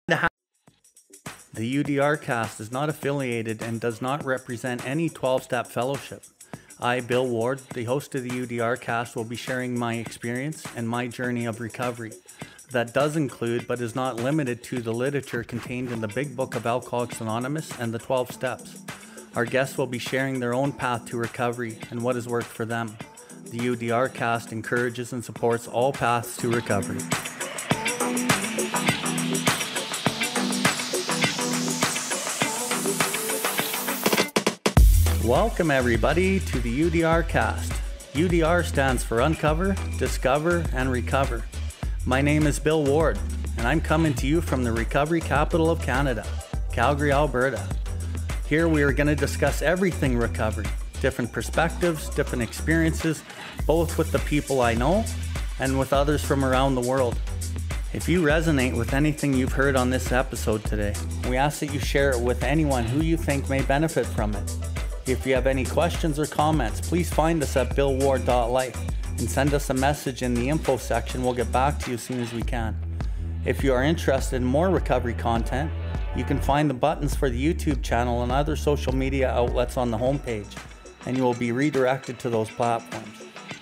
The UDR CAST is not affiliated and does not represent any 12-step fellowship. I, Bill Ward, the host of the UDR CAST, will be sharing my experience and my journey of recovery. That does include, but is not limited to, the literature contained in the Big Book of Alcoholics Anonymous and the 12 Steps. Our guests will be sharing their own path to recovery and what has worked for them. The UDR CAST encourages and supports all paths to recovery. Welcome everybody to the UDR CAST. UDR stands for Uncover, Discover, and Recover. My name is Bill Ward, and I'm coming to you from the recovery capital of Canada, Calgary, Alberta. Here we are going to discuss everything recovery, different perspectives, different experiences, both with the people I know and with others from around the world. If you resonate with anything you've heard on this episode today, we ask that you share it with anyone who you think may benefit from it. If you have any questions or comments, please find us at billward.life and send us a message in the info section. We'll get back to you as soon as we can. If you are interested in more recovery content, you can find the buttons for the YouTube channel and other social media outlets on the homepage, and you will be redirected to those platforms.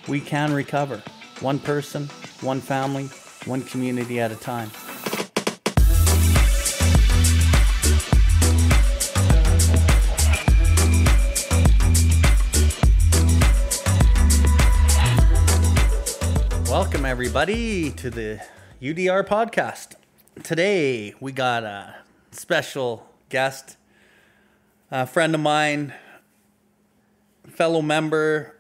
We can recover, one person, one family, one community at a time. Welcome everybody to the UDR podcast. Today we got a special guest, a friend of mine, fellow member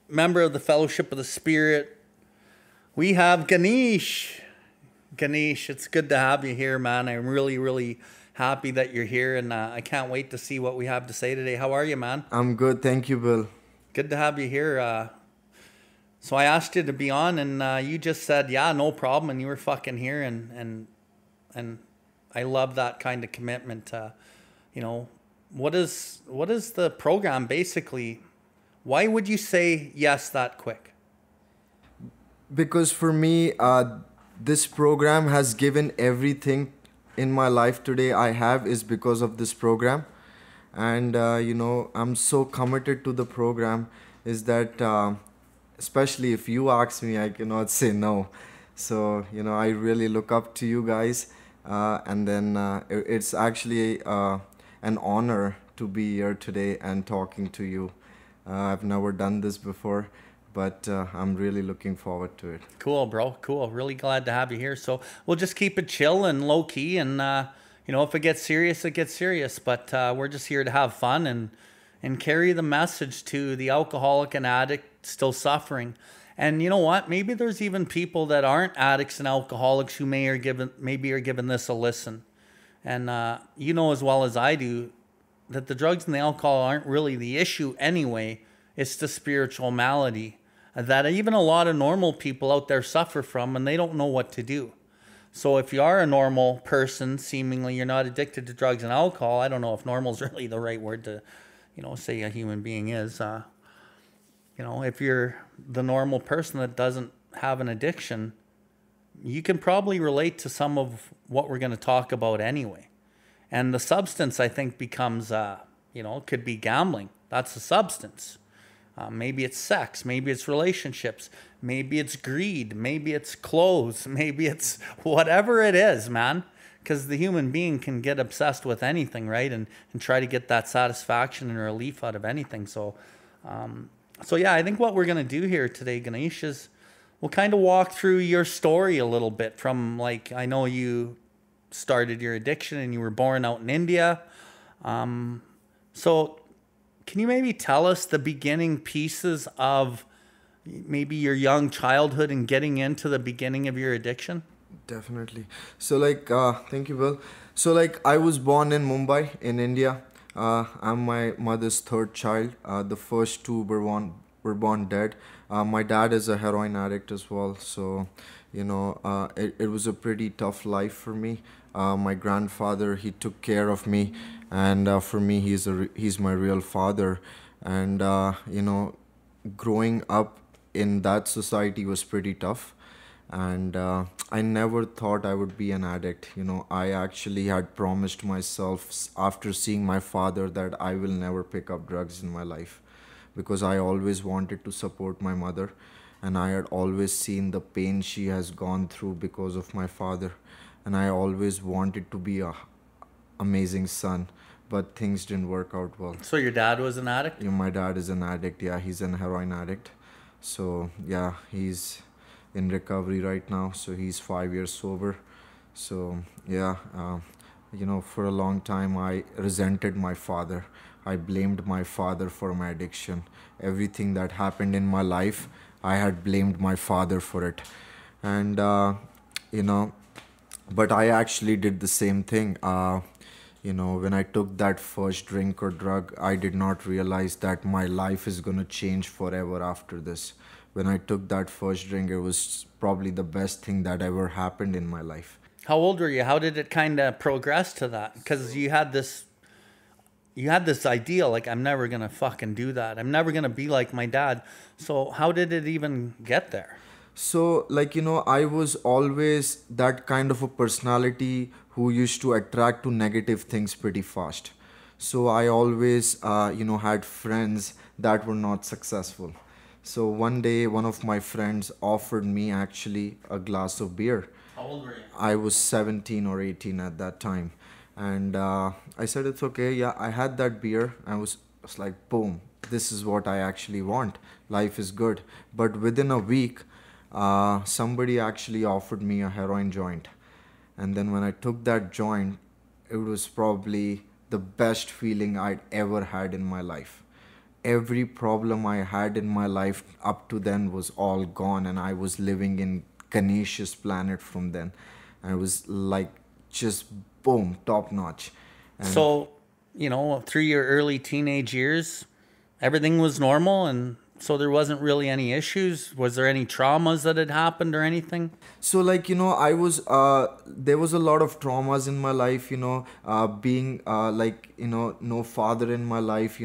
of the Fellowship of the Spirit. We have Ganesh. Ganesh, it's good to have you here, man. I'm really happy that you're here, and I can't wait to see what we have to say today. How are you, man? I'm good, thank you, Bill. Good to have you here. So I asked you to be on, and you just said, yeah, no problem, and you were fucking here, and I love that kind of commitment. What is the program basically? Why would you say yes that quick? Because for me, this program has given everything in my life today I have is because of this program. And, I'm so committed to the program is that... especially if you ask me, I cannot say no. So, I really look up to you guys. And then it's actually an honor to be here today and talking to you. I've never done this before, but I'm really looking forward to it. Cool, bro. Cool. Really glad to have you here. So we'll just keep it chill and low key. And, if it gets serious, it gets serious. But we're just here to have fun and carry the message to the alcoholic and addict still suffering. And you know what? Maybe there's even people that aren't addicts and alcoholics who maybe are given this a listen. And as well as I do that the drugs and the alcohol aren't really the issue anyway. It's the spiritual malady that even a lot of normal people out there suffer from, and they don't know what to do. So if you are a normal person, seemingly you're not addicted to drugs and alcohol. I don't know if normal is really the right word to say a human being is. If you're the normal person that doesn't have an addiction, you can probably relate to some of what we're going to talk about anyway. And the substance, I think, becomes, it could be gambling. That's the substance. Maybe it's sex. Maybe it's relationships. Maybe it's greed. Maybe it's clothes. Maybe it's whatever it is, man. Because the human being can get obsessed with anything, right? And try to get that satisfaction and relief out of anything. So yeah, I think what we're going to do here today, Ganesh, is we'll kind of walk through your story a little bit from, I know you started your addiction and you were born out in India. So can you maybe tell us the beginning pieces of maybe your young childhood and getting into the beginning of your addiction? Definitely. So thank you, Bill. So I was born in Mumbai in India. I'm my mother's third child. The first two were born dead. My dad is a heroin addict as well. So, it was a pretty tough life for me. My grandfather, he took care of me, and for me, he's my real father. And growing up in that society was pretty tough. And I never thought I would be an addict. I actually had promised myself after seeing my father that I will never pick up drugs in my life, because I always wanted to support my mother, and I had always seen the pain she has gone through because of my father, and I always wanted to be a amazing son, but things didn't work out well. So your dad was an addict? My dad is an addict. Yeah, he's an heroin addict. So yeah, he's in recovery right now. So he's 5 years sober. So yeah, for a long time I resented my father. I blamed my father for my addiction. Everything that happened in my life, I had blamed my father for it. And you know, but I actually did the same thing. When I took that first drink or drug, I did not realize that my life is going to change forever after this. When I took that first drink, it was probably the best thing that ever happened in my life. How old were you? How did it kind of progress to that? Because you had this ideal, like, I'm never gonna fucking do that. I'm never gonna be like my dad. So how did it even get there? So, I was always that kind of a personality who used to attract to negative things pretty fast. So, I always, had friends that were not successful. So, one day, one of my friends offered me actually a glass of beer. How old were you? I was 17 or 18 at that time. And I said, it's okay. Yeah, I had that beer. I was like, boom, this is what I actually want. Life is good. But within a week, somebody actually offered me a heroin joint. And then when I took that joint, it was probably the best feeling I'd ever had in my life. Every problem I had in my life up to then was all gone, and I was living in Ganesh's planet from then. And it was like just boom, top notch. And So, through your early teenage years, everything was normal, and so there wasn't really any issues. Was there any traumas that had happened or anything? so, I was there was a lot of traumas in my life, being no father in my life.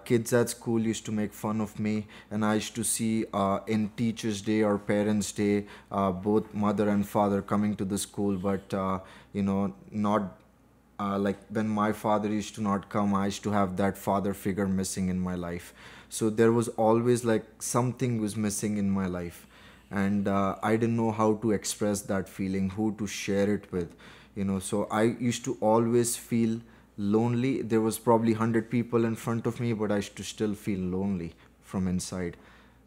Kids at school used to make fun of me, and I used to see in Teachers Day or Parents Day, both mother and father coming to the school, but not like when my father used to not come, I used to have that father figure missing in my life. So there was always like something was missing in my life, and I didn't know how to express that feeling, who to share it with. So I used to always feel lonely. There was probably 100 people in front of me, but I used to still feel lonely from inside.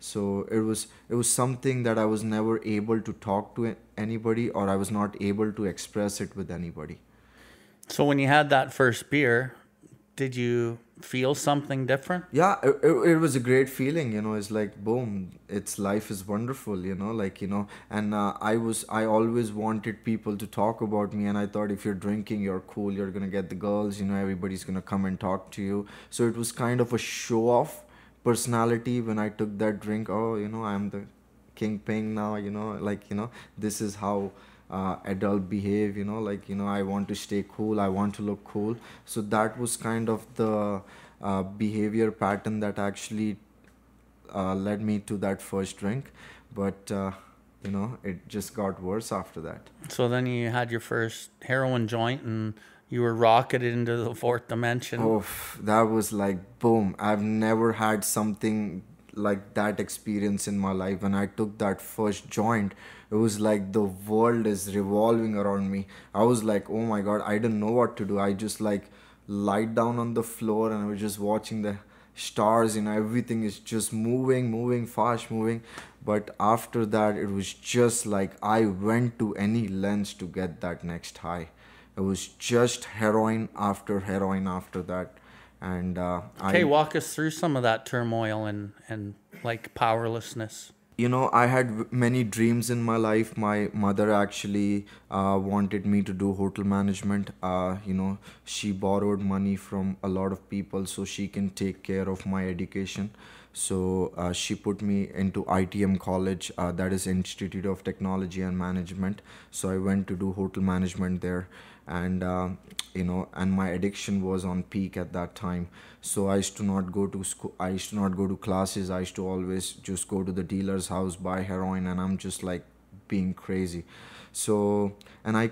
So it was something that I was never able to talk to anybody, or I was not able to express it with anybody. So when you had that first beer, did you feel something different? Yeah, it was a great feeling. It's like boom, it's life is wonderful, and I always wanted people to talk about me, and I thought if you're drinking, you're cool, you're gonna get the girls, everybody's gonna come and talk to you. So it was kind of a show off personality when I took that drink. Oh, I'm the kingpin now, this is how adult behave, I want to stay cool, I want to look cool. So that was kind of the behavior pattern that actually led me to that first drink. But it just got worse after that. So then you had your first heroin joint and you were rocketed into the fourth dimension. Oh, that was like boom. I've never had something like that experience in my life. When I took that first joint, it was like the world is revolving around me. I was like, oh my God, I didn't know what to do. I just like lied down on the floor, and I was just watching the stars. Everything is just moving, fast moving. But after that, it was just like I went to any lengths to get that next high. It was just heroin after that. And Okay, walk us through some of that turmoil and like powerlessness. I had many dreams in my life. My mother actually wanted me to do hotel management. She borrowed money from a lot of people so she can take care of my education. So she put me into ITM college, that is Institute of Technology and Management. So I went to do hotel management there, and and my addiction was on peak at that time. So I used to not go to school, I used to not go to classes. I used to always just go to the dealer's house, buy heroin, and I'm just like being crazy. So, and I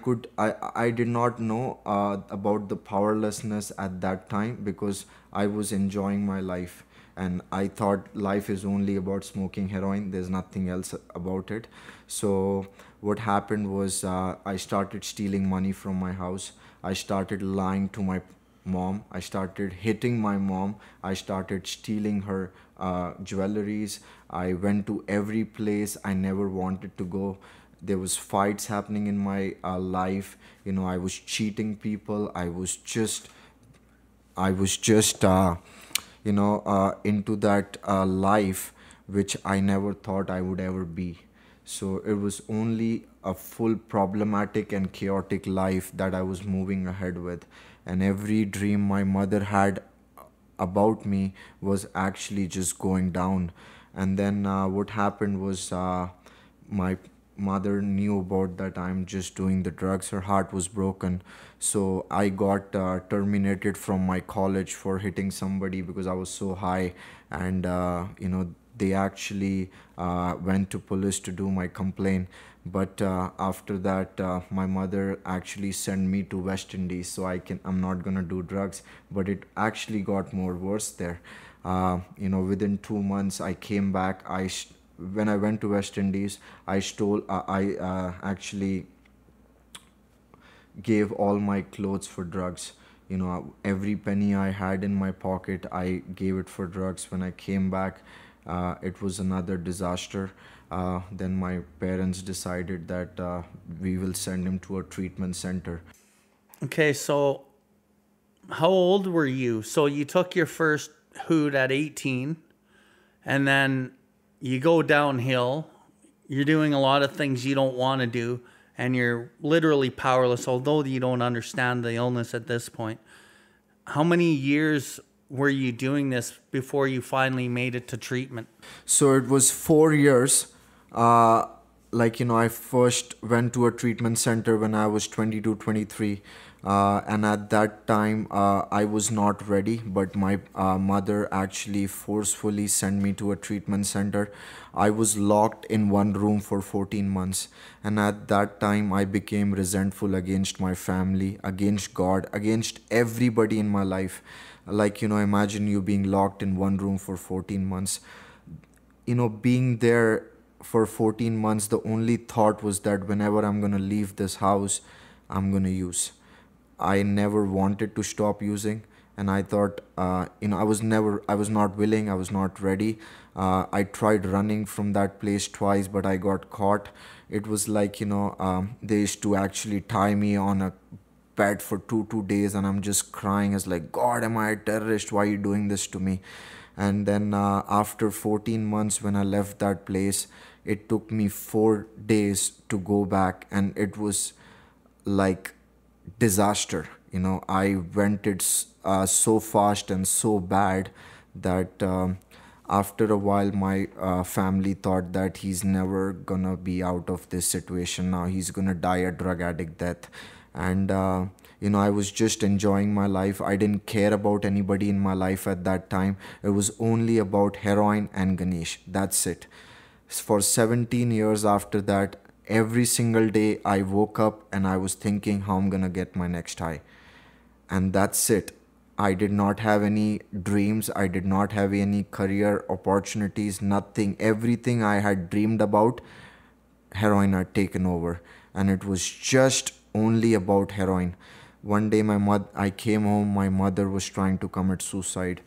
did not know about the powerlessness at that time, because I was enjoying my life, and I thought life is only about smoking heroin. There's nothing else about it. So what happened was, I started stealing money from my house. I started lying to my mom. I started hitting my mom. I started stealing her jewelries. I went to every place I never wanted to go. There was fights happening in my life. I was cheating people. I was just into that life which I never thought I would ever be. So it was only a full problematic and chaotic life that I was moving ahead with. And every dream my mother had about me was actually just going down. And then what happened was, my mother knew about that I'm just doing the drugs. Her heart was broken. So I got terminated from my college for hitting somebody because I was so high. And they actually went to police to do my complaint. But after that, my mother actually sent me to West Indies, so I'm not gonna do drugs. But it actually got more worse there. Within 2 months I came back. When I went to West Indies, I actually gave all my clothes for drugs. Every penny I had in my pocket, I gave it for drugs. When I came back, it was another disaster. Then my parents decided that we will send him to a treatment center. Okay, so how old were you? So you took your first hoot at 18, and then you go downhill. You're doing a lot of things you don't want to do, and you're literally powerless, although you don't understand the illness at this point. How many years were you doing this before you finally made it to treatment? So it was 4 years. I first went to a treatment center when I was 22, 23. And at that time, I was not ready, but my mother actually forcefully sent me to a treatment center. I was locked in one room for 14 months. And at that time, I became resentful against my family, against God, against everybody in my life. Imagine you being locked in one room for 14 months. Being there for 14 months, the only thought was that whenever I'm going to leave this house, I'm going to use. I never wanted to stop using. And I thought, I was not willing, I was not ready. I tried running from that place twice, but I got caught. It was like, they used to actually tie me on a bed for two days, and I'm just crying as like, God, am I a terrorist? Why are you doing this to me? And then after 14 months, when I left that place, it took me 4 days to go back, and it was like disaster. I went it so fast and so bad that after a while my family thought that he's never gonna be out of this situation. Now he's gonna die a drug addict death. And I was just enjoying my life. I didn't care about anybody in my life at that time. It was only about heroin and Ganesh. That's it. For 17 years after that, every single day I woke up and I was thinking how I'm gonna get my next high. And that's it. I did not have any dreams. I did not have any career opportunities, nothing. Everything I had dreamed about, heroin had taken over. And it was just only about heroin. One day I came home, my mother was trying to commit suicide.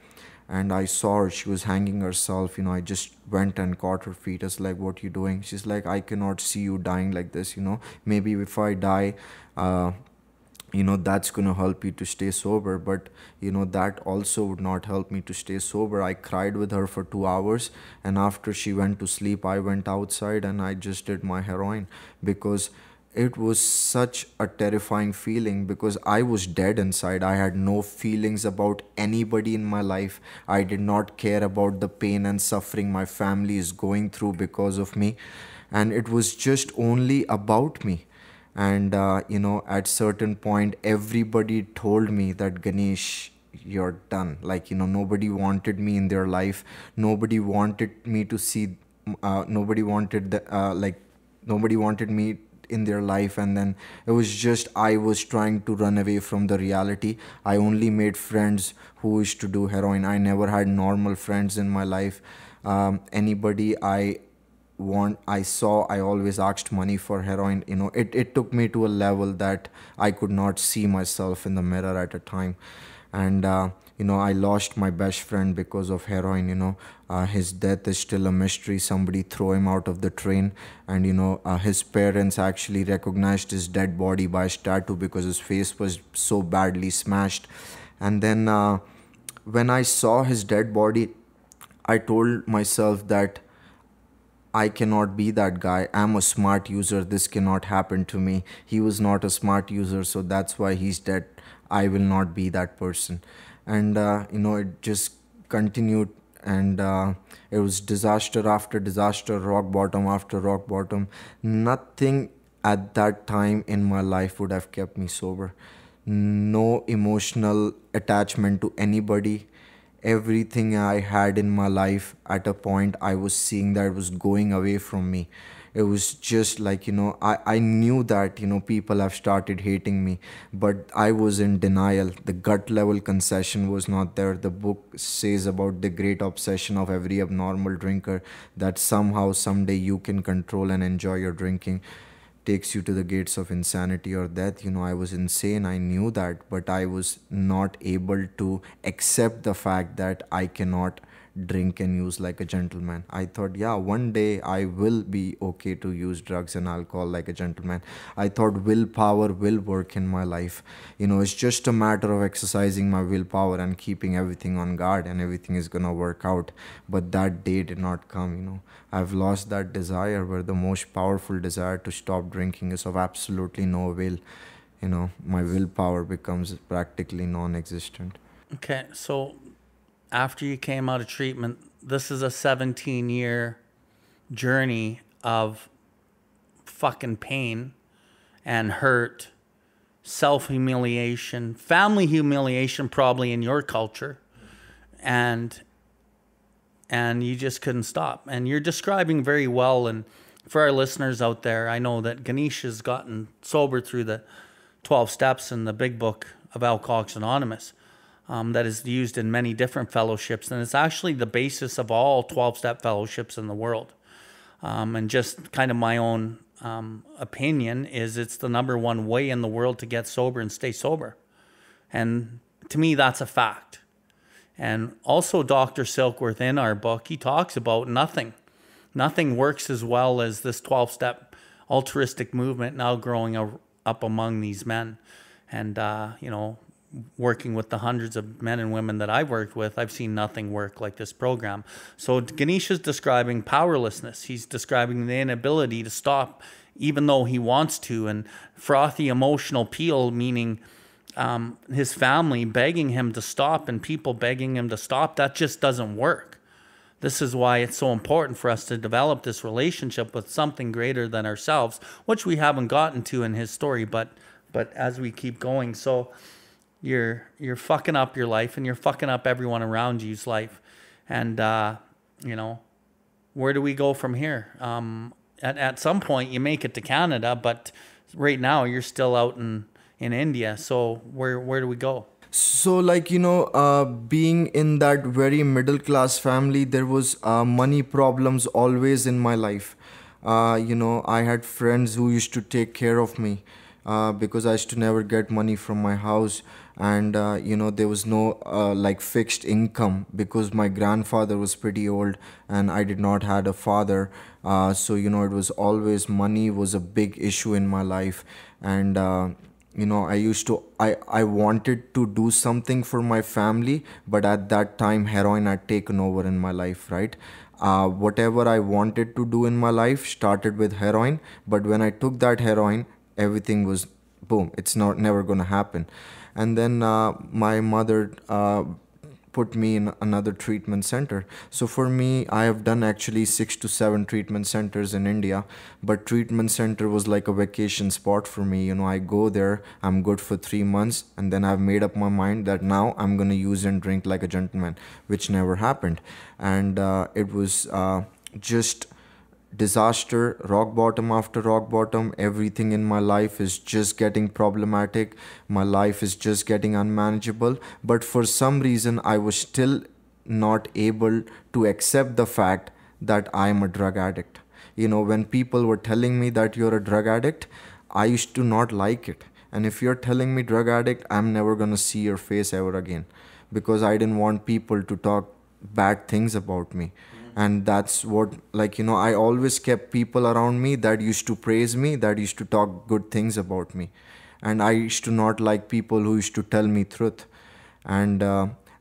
And I saw her, she was hanging herself. I just went and caught her feet. I was like, what are you doing? She's like, I cannot see you dying like this. Maybe if I die, that's going to help you to stay sober. But that also would not help me to stay sober. I cried with her for 2 hours, and after she went to sleep, I went outside and I just did my heroin, because it was such a terrifying feeling, because I was dead inside. I had no feelings about anybody in my life. I did not care about the pain and suffering my family is going through because of me. And it was just only about me. And at certain point, everybody told me that, Ganesh, you're done. Nobody wanted me in their life. Nobody wanted me to see, nobody wanted nobody wanted me in their life. And then it was just, I was trying to run away from the reality. I only made friends who used to do heroin. I never had normal friends in my life. Anybody I saw, I always asked money for heroin. It took me to a level that I could not see myself in the mirror at a time. And I lost my best friend because of heroin. His death is still a mystery. Somebody threw him out of the train, and his parents actually recognized his dead body by his tattoo because his face was so badly smashed. And then when I saw his dead body, I told myself that I cannot be that guy. I'm a smart user. This cannot happen to me. He was not a smart user, so that's why he's dead. I will not be that person. And, it just continued. And it was disaster after disaster, rock bottom after rock bottom. Nothing at that time in my life would have kept me sober. No emotional attachment to anybody. Everything I had in my life, at a point I was seeing that was going away from me. It was just like, I knew that, people have started hating me, but I was in denial. The gut level concession was not there. The book says about the great obsession of every abnormal drinker, that somehow, someday you can control and enjoy your drinking, takes you to the gates of insanity or death. I was insane. I knew that, but I was not able to accept the fact that I cannot drink and use like a gentleman. I thought, yeah, one day I will be okay to use drugs and alcohol like a gentleman. I thought willpower will work in my life. It's just a matter of exercising my willpower and keeping everything on guard, and everything is gonna work out. But that day did not come. I've lost that desire, where the most powerful desire to stop drinking is of absolutely no avail. My willpower becomes practically non-existent. Okay, so after you came out of treatment, this is a 17-year journey of fucking pain and hurt, self-humiliation, family humiliation, probably in your culture, and you just couldn't stop. And you're describing very well, and for our listeners out there, I know that Ganesh has gotten sober through the 12 steps in the big book of Alcoholics Anonymous. That is used in many different fellowships, and it's actually the basis of all 12-step fellowships in the world. And just kind of my own opinion is it's the number one way in the world to get sober and stay sober. And to me, that's a fact. And also Dr. Silkworth, in our book, he talks about nothing works as well as this 12-step altruistic movement now growing up among these men. And, working with the hundreds of men and women that I've worked with, I've seen nothing work like this program. So Ganesh is describing powerlessness. He's describing the inability to stop even though he wants to, and frothy emotional appeal, meaning his family begging him to stop and people begging him to stop. That just doesn't work. This is why it's so important for us to develop this relationship with something greater than ourselves, which we haven't gotten to in his story, but as we keep going. So you're fucking up your life, and you're fucking up everyone around you's life. And, where do we go from here? At some point you make it to Canada, but right now you're still out in India. So where do we go? So, being in that very middle class family, there was money problems always in my life. I had friends who used to take care of me because I used to never get money from my house. And there was no fixed income because my grandfather was pretty old and I did not had a father. So it was always, money was a big issue in my life. And I wanted to do something for my family, but at that time heroin had taken over in my life, right? Whatever I wanted to do in my life started with heroin, but when I took that heroin, everything was boom, it's never gonna happen. And then my mother put me in another treatment center. So for me, I have done actually 6 to 7 treatment centers in India, but treatment center was like a vacation spot for me. I go there, I'm good for 3 months, and then I've made up my mind that now I'm gonna use and drink like a gentleman, which never happened. And it was just disaster, rock bottom after rock bottom. Everything in my life is just getting problematic. My life is just getting unmanageable. But for some reason, I was still not able to accept the fact that I am a drug addict. You know, when people were telling me that you're a drug addict, I used to not like it. And if you're telling me drug addict, I'm never gonna see your face ever again, because I didn't want people to talk bad things about me. And that's what, like, you know, I always kept people around me that used to praise me, that used to talk good things about me. And I used to not like people who used to tell me truth.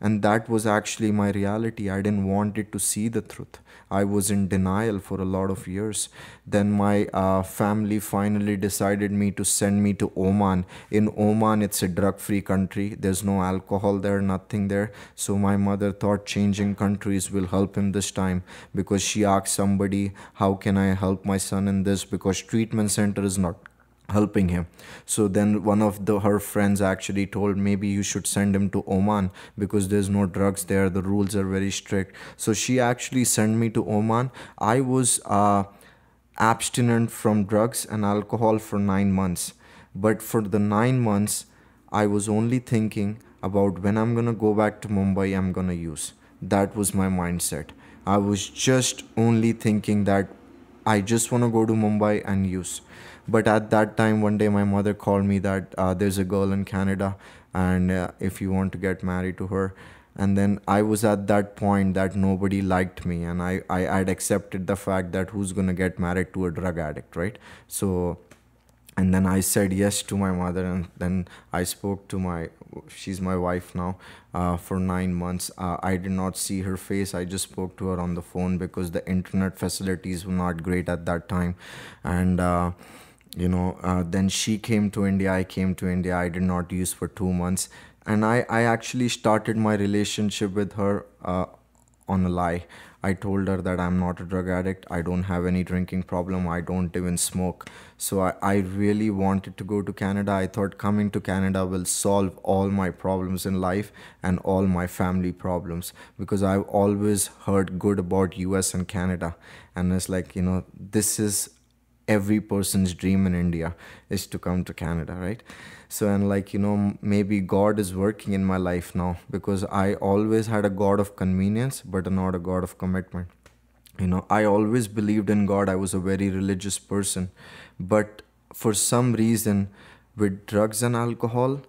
And that was actually my reality. I didn't want it to see the truth. I was in denial for a lot of years. Then my family finally decided me to send me to Oman. In Oman, it's a drug-free country. There's no alcohol there, nothing there. So my mother thought changing countries will help him this time, because she asked somebody, how can I help my son in this? Because treatment center is not helping him. So then one of her friends actually told, maybe you should send him to Oman, because there's no drugs there, the rules are very strict. So she actually sent me to Oman. I was abstinent from drugs and alcohol for 9 months. But for the 9 months, I was only thinking about, when I'm gonna go back to Mumbai, I'm gonna use. That was my mindset. I was just only thinking that I just want to go to Mumbai and use. But at that time, one day my mother called me that there's a girl in Canada, and if you want to get married to her. And then I was at that point that nobody liked me, and I had accepted the fact that who's going to get married to a drug addict, right? So, and then I said yes to my mother, and then I spoke to she's my wife now, for 9 months. I did not see her face. I just spoke to her on the phone, because the internet facilities were not great at that time. And then she came to India, I came to India. I did not use for 2 months. And I actually started my relationship with her on a lie. I told her that I'm not a drug addict. I don't have any drinking problem. I don't even smoke. So I really wanted to go to Canada. I thought coming to Canada will solve all my problems in life and all my family problems, because I've always heard good about US and Canada. And it's like, this is every person's dream in India, is to come to Canada, right? So, and maybe God is working in my life now, because I always had a God of convenience, but not a God of commitment. I always believed in God. I was a very religious person. But for some reason, with drugs and alcohol,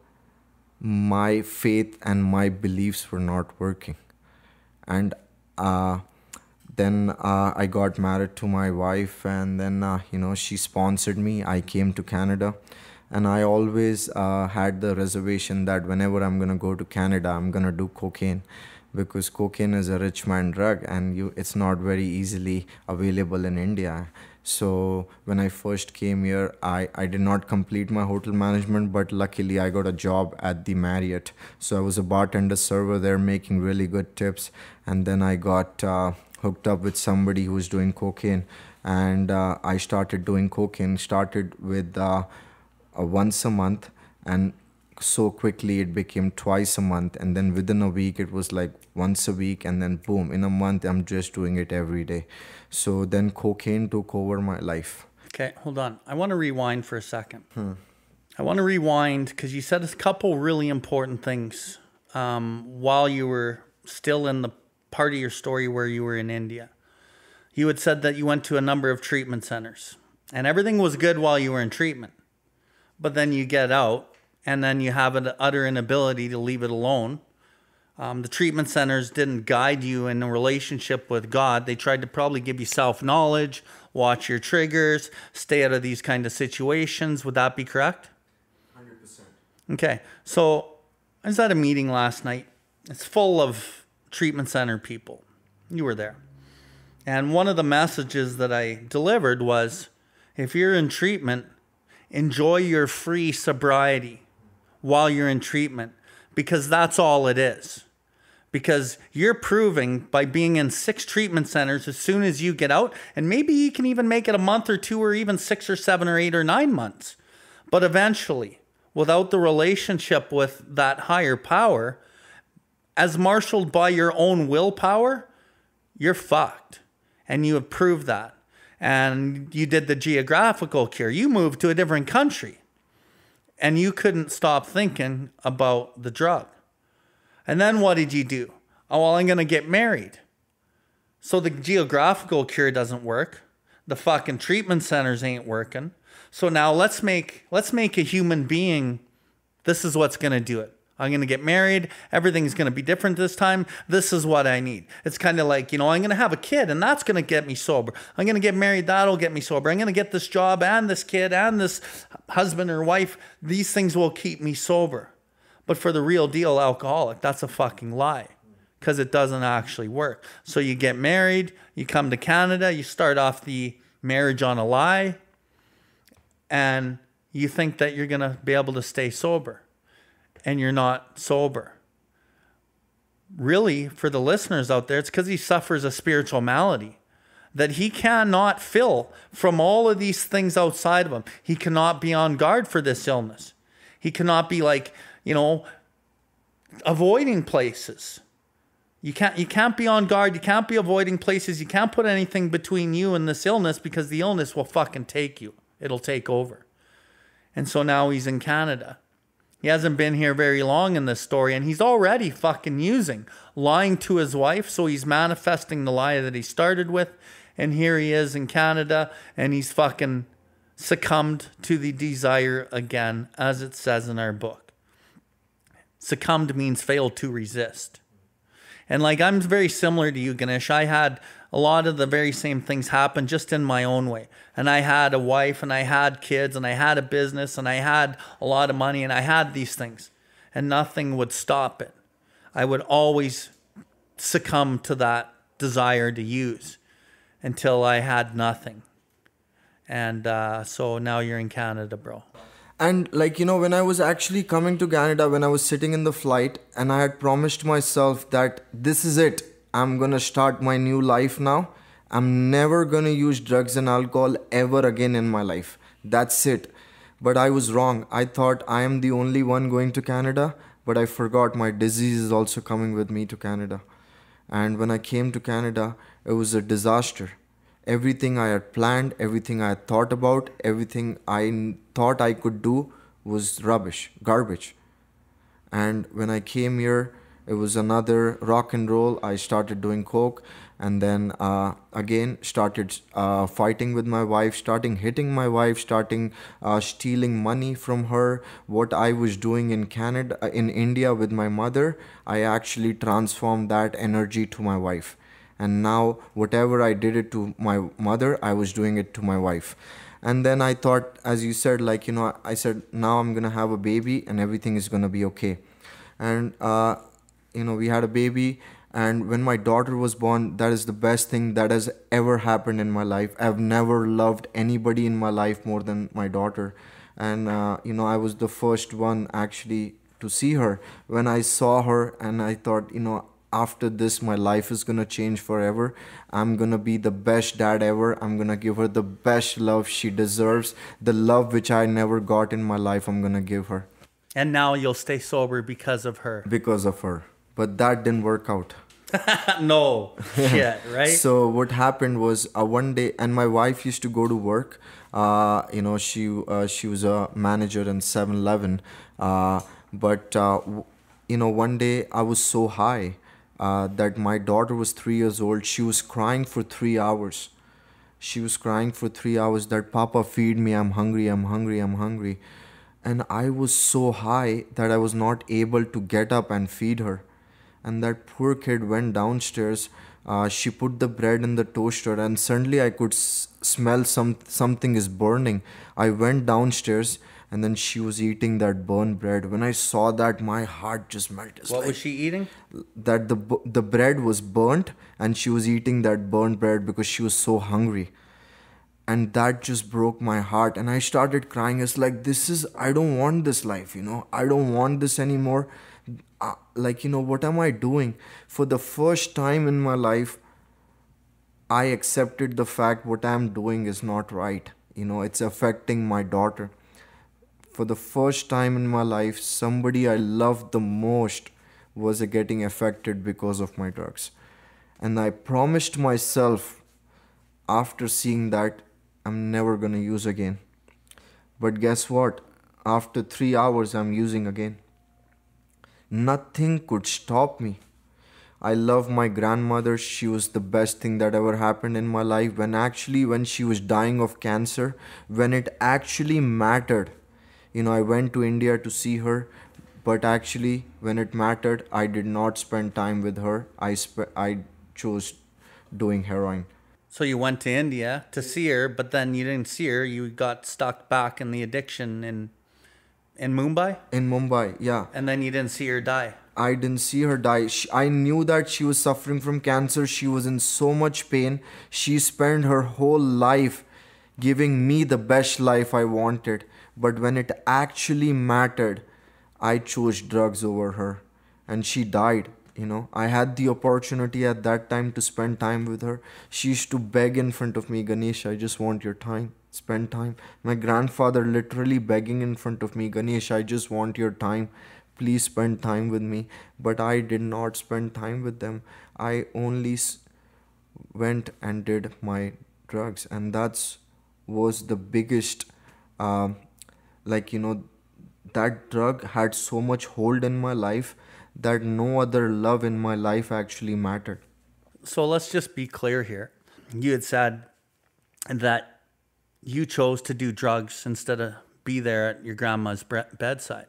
my faith and my beliefs were not working. And then I got married to my wife, and then, she sponsored me. I came to Canada, and I always had the reservation that whenever I'm going to go to Canada, I'm going to do cocaine, because cocaine is a rich man drug, and it's not very easily available in India. So when I first came here, I did not complete my hotel management, but luckily I got a job at the Marriott. So I was a bartender server there, making really good tips. And then I got hooked up with somebody who was doing cocaine, and I started doing cocaine. Started with once a month, and so quickly it became twice a month, and then within a week it was like once a week, and then boom, in a month I'm just doing it every day. So then cocaine took over my life. Okay, hold on. I want to rewind for a second. I want to rewind because you said a couple really important things while you were still in the part of your story where you were in India. You had said that you went to a number of treatment centers and everything was good while you were in treatment. But then you get out and then you have an utter inability to leave it alone. The treatment centers didn't guide you in a relationship with God. They tried to probably give you self-knowledge, watch your triggers, stay out of these kind of situations. Would that be correct? 100%. Okay. So I was at a meeting last night. It's full of treatment center people. You were there. And one of the messages that I delivered was, if you're in treatment, enjoy your free sobriety while you're in treatment, because that's all it is. Because you're proving by being in 6 treatment centers, as soon as you get out, and maybe you can even make it a month or 2 or even 6 or 7 or 8 or 9 months. But eventually, without the relationship with that higher power, as marshaled by your own willpower, you're fucked. And you have proved that. and you did the geographical cure. You moved to a different country and you couldn't stop thinking about the drug. And then what did you do? Oh, well, I'm going to get married. So the geographical cure doesn't work. The fucking treatment centers ain't working. So now let's make a human being. This is what's going to do it. I'm going to get married. Everything's going to be different this time. This is what I need. It's kind of like, I'm going to have a kid and that's going to get me sober. I'm going to get married. That'll get me sober. I'm going to get this job and this kid and this husband or wife. These things will keep me sober. But for the real deal alcoholic, that's a fucking lie, because it doesn't actually work. So you get married, you come to Canada, you start off the marriage on a lie, and you think that you're going to be able to stay sober, and you're not sober. Really, for the listeners out there, it's because he suffers a spiritual malady that he cannot fill from all of these things outside of him. He cannot be on guard for this illness. He cannot be avoiding places. You can't be on guard. You can't be avoiding places. You can't put anything between you and this illness, because the illness will fucking take you. It'll take over. And so now he's in Canada. He hasn't been here very long in this story, and he's already fucking lying to his wife. So he's manifesting the lie that he started with. And here he is in Canada, and he's fucking succumbed to the desire again, as it says in our book. Succumbed means failed to resist. And I'm very similar to you, Ganesh. I had a lot of the very same things happen, just in my own way. And I had a wife, and I had kids, and I had a business, and I had a lot of money, and I had these things. And nothing would stop it. I would always succumb to that desire to use until I had nothing. And so now you're in Canada, bro. And when I was actually coming to Canada, when I was sitting in the flight, and I had promised myself that this is it. I'm going to start my new life now. I'm never going to use drugs and alcohol ever again in my life. That's it. But I was wrong. I thought I am the only one going to Canada, but I forgot my disease is also coming with me to Canada. And when I came to Canada, it was a disaster. Everything I had planned, everything I had thought about, everything I thought I could do was rubbish, garbage. And when I came here, it was another rock and roll. I started doing coke, and then again started fighting with my wife, starting hitting my wife, starting stealing money from her. What I was doing in Canada, in India with my mother, I actually transformed that energy to my wife. And now whatever I did it to my mother, I was doing it to my wife. And then I thought, as you said, I said, now I'm going to have a baby and everything is going to be okay. And, we had a baby. And when my daughter was born, that is the best thing that has ever happened in my life. I've never loved anybody in my life more than my daughter. And, I was the first one actually to see her. When I saw her, and I thought, after this, my life is going to change forever. I'm going to be the best dad ever. I'm going to give her the best love she deserves. The love which I never got in my life, I'm going to give her. And now you'll stay sober because of her. Because of her. But that didn't work out. No shit, right? So what happened was one day, and my wife used to go to work. She was a manager in 7-Eleven. But one day I was so high. That my daughter was 3 years old. She was crying for 3 hours. She was crying for 3 hours that, Papa, feed me, I'm hungry, I'm hungry, I'm hungry. And I was so high that I was not able to get up and feed her. And that poor kid went downstairs. She put the bread in the toaster, and suddenly I could smell something is burning. I went downstairs, and then she was eating that burnt bread. When I saw that, my heart just melted. What was she eating? That the bread was burnt, and she was eating that burnt bread because she was so hungry. And that just broke my heart. And I started crying. It's like, I don't want this life, I don't want this anymore. What am I doing? For the first time in my life, I accepted the fact what I'm doing is not right. It's affecting my daughter. For the first time in my life, somebody I loved the most was getting affected because of my drugs. And I promised myself after seeing that, I'm never gonna use again. But guess what? After 3 hours, I'm using again. Nothing could stop me. I love my grandmother. She was the best thing that ever happened in my life. When she was dying of cancer, when it actually mattered, I went to India to see her, but actually, when it mattered, I did not spend time with her. I chose doing heroin. So you went to India to see her, but then you didn't see her. You got stuck back in the addiction in Mumbai, In Mumbai, yeah. and then you didn't see her die. I didn't see her die. I knew that she was suffering from cancer. She was in so much pain. She spent her whole life giving me the best life I wanted. But when it actually mattered, I chose drugs over her. And she died. I had the opportunity at that time to spend time with her. She used to beg in front of me, Ganesh, I just want your time. Spend time. My grandfather literally begging in front of me, Ganesh, I just want your time. Please spend time with me. But I did not spend time with them. I only went and did my drugs, and that's was the biggest, um, like that drug had so much hold in my life that no other love in my life actually mattered. So let's just be clear here. You had said that you chose to do drugs instead of be there at your grandma's bedside.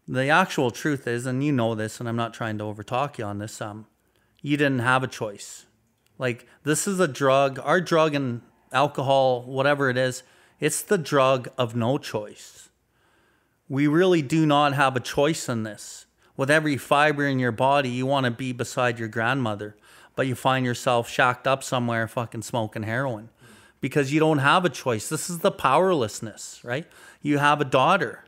The actual truth is, and you know this, and I'm not trying to overtalk you on this, you didn't have a choice. Like, this is a drug, our drug and alcohol, whatever it is, it's the drug of no choice. We really do not have a choice in this. With every fiber in your body, you want to be beside your grandmother, but you find yourself shacked up somewhere fucking smoking heroin because you don't have a choice. This is the powerlessness, right? You have a daughter,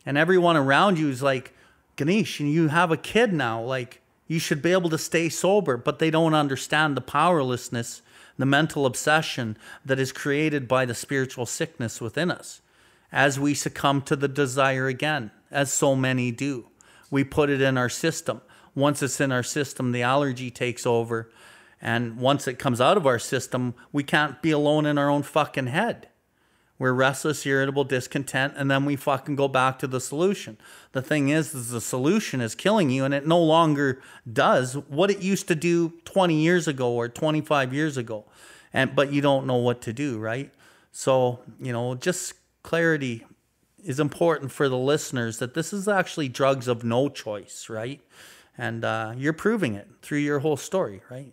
and everyone around you is like, Ganesh, you have a kid now. Like, you should be able to stay sober, but they don't understand the powerlessness, the mental obsession that is created by the spiritual sickness within us. As we succumb to the desire again, as so many do, we put it in our system. Once it's in our system, the allergy takes over. And once it comes out of our system, we can't be alone in our own fucking head. We're restless, irritable, discontent, and then we fucking go back to the solution. The thing is the solution is killing you, and it no longer does what it used to do 20 years ago or 25 years ago. But you don't know what to do, right? So, just clarity is important for the listeners that this is actually drugs of no choice, right? And you're proving it through your whole story, right?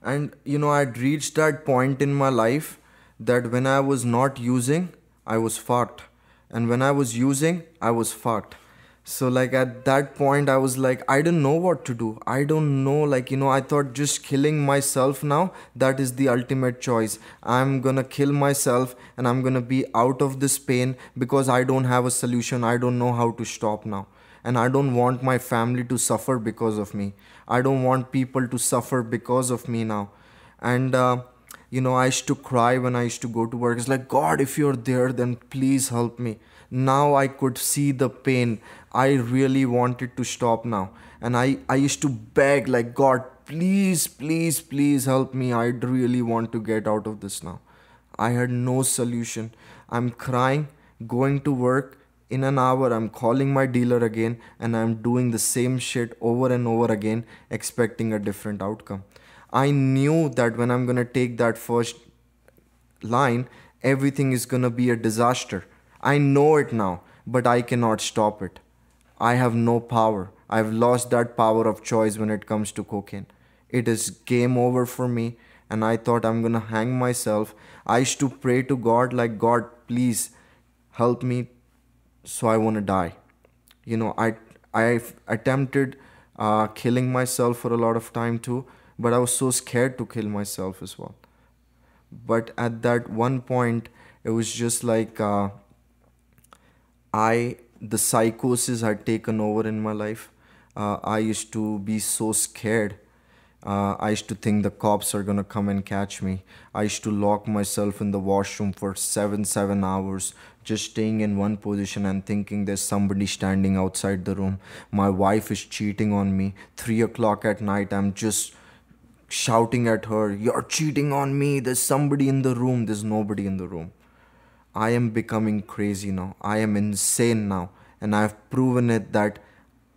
And I'd reached that point in my life that when I was not using, I was fucked. And when I was using, I was fucked. So like at that point, I was like, I don't know what to do. I don't know, I thought just killing myself now, that is the ultimate choice. I'm gonna kill myself and I'm gonna be out of this pain because I don't have a solution. I don't know how to stop now. And I don't want my family to suffer because of me. I don't want people to suffer because of me now. And, I used to cry when I used to go to work. It's like, God, if you're there, then please help me. Now I could see the pain. I really wanted to stop now. And I used to beg, like, God, please, please, please help me. I really want to get out of this now. I had no solution. I'm crying, going to work. In an hour, I'm calling my dealer again and I'm doing the same shit over and over again, expecting a different outcome. I knew that when I'm gonna take that first line, everything is gonna be a disaster. I know it now, but I cannot stop it. I have no power. I've lost that power of choice when it comes to cocaine. It is game over for me, and I thought I'm gonna hang myself. I used to pray to God, like, God, please help me, so I wanna die. I've attempted killing myself for a lot of time too, but I was so scared to kill myself as well. But at that one point, it was just like the psychosis had taken over in my life. I used to be so scared. I used to think the cops are gonna come and catch me. I used to lock myself in the washroom for seven hours, just staying in one position and thinking there's somebody standing outside the room. My wife is cheating on me. 3 o'clock at night, I'm just shouting at her, "You're cheating on me. There's somebody in the room." There's nobody in the room. I am becoming crazy now. I am insane now. And I've proven it that,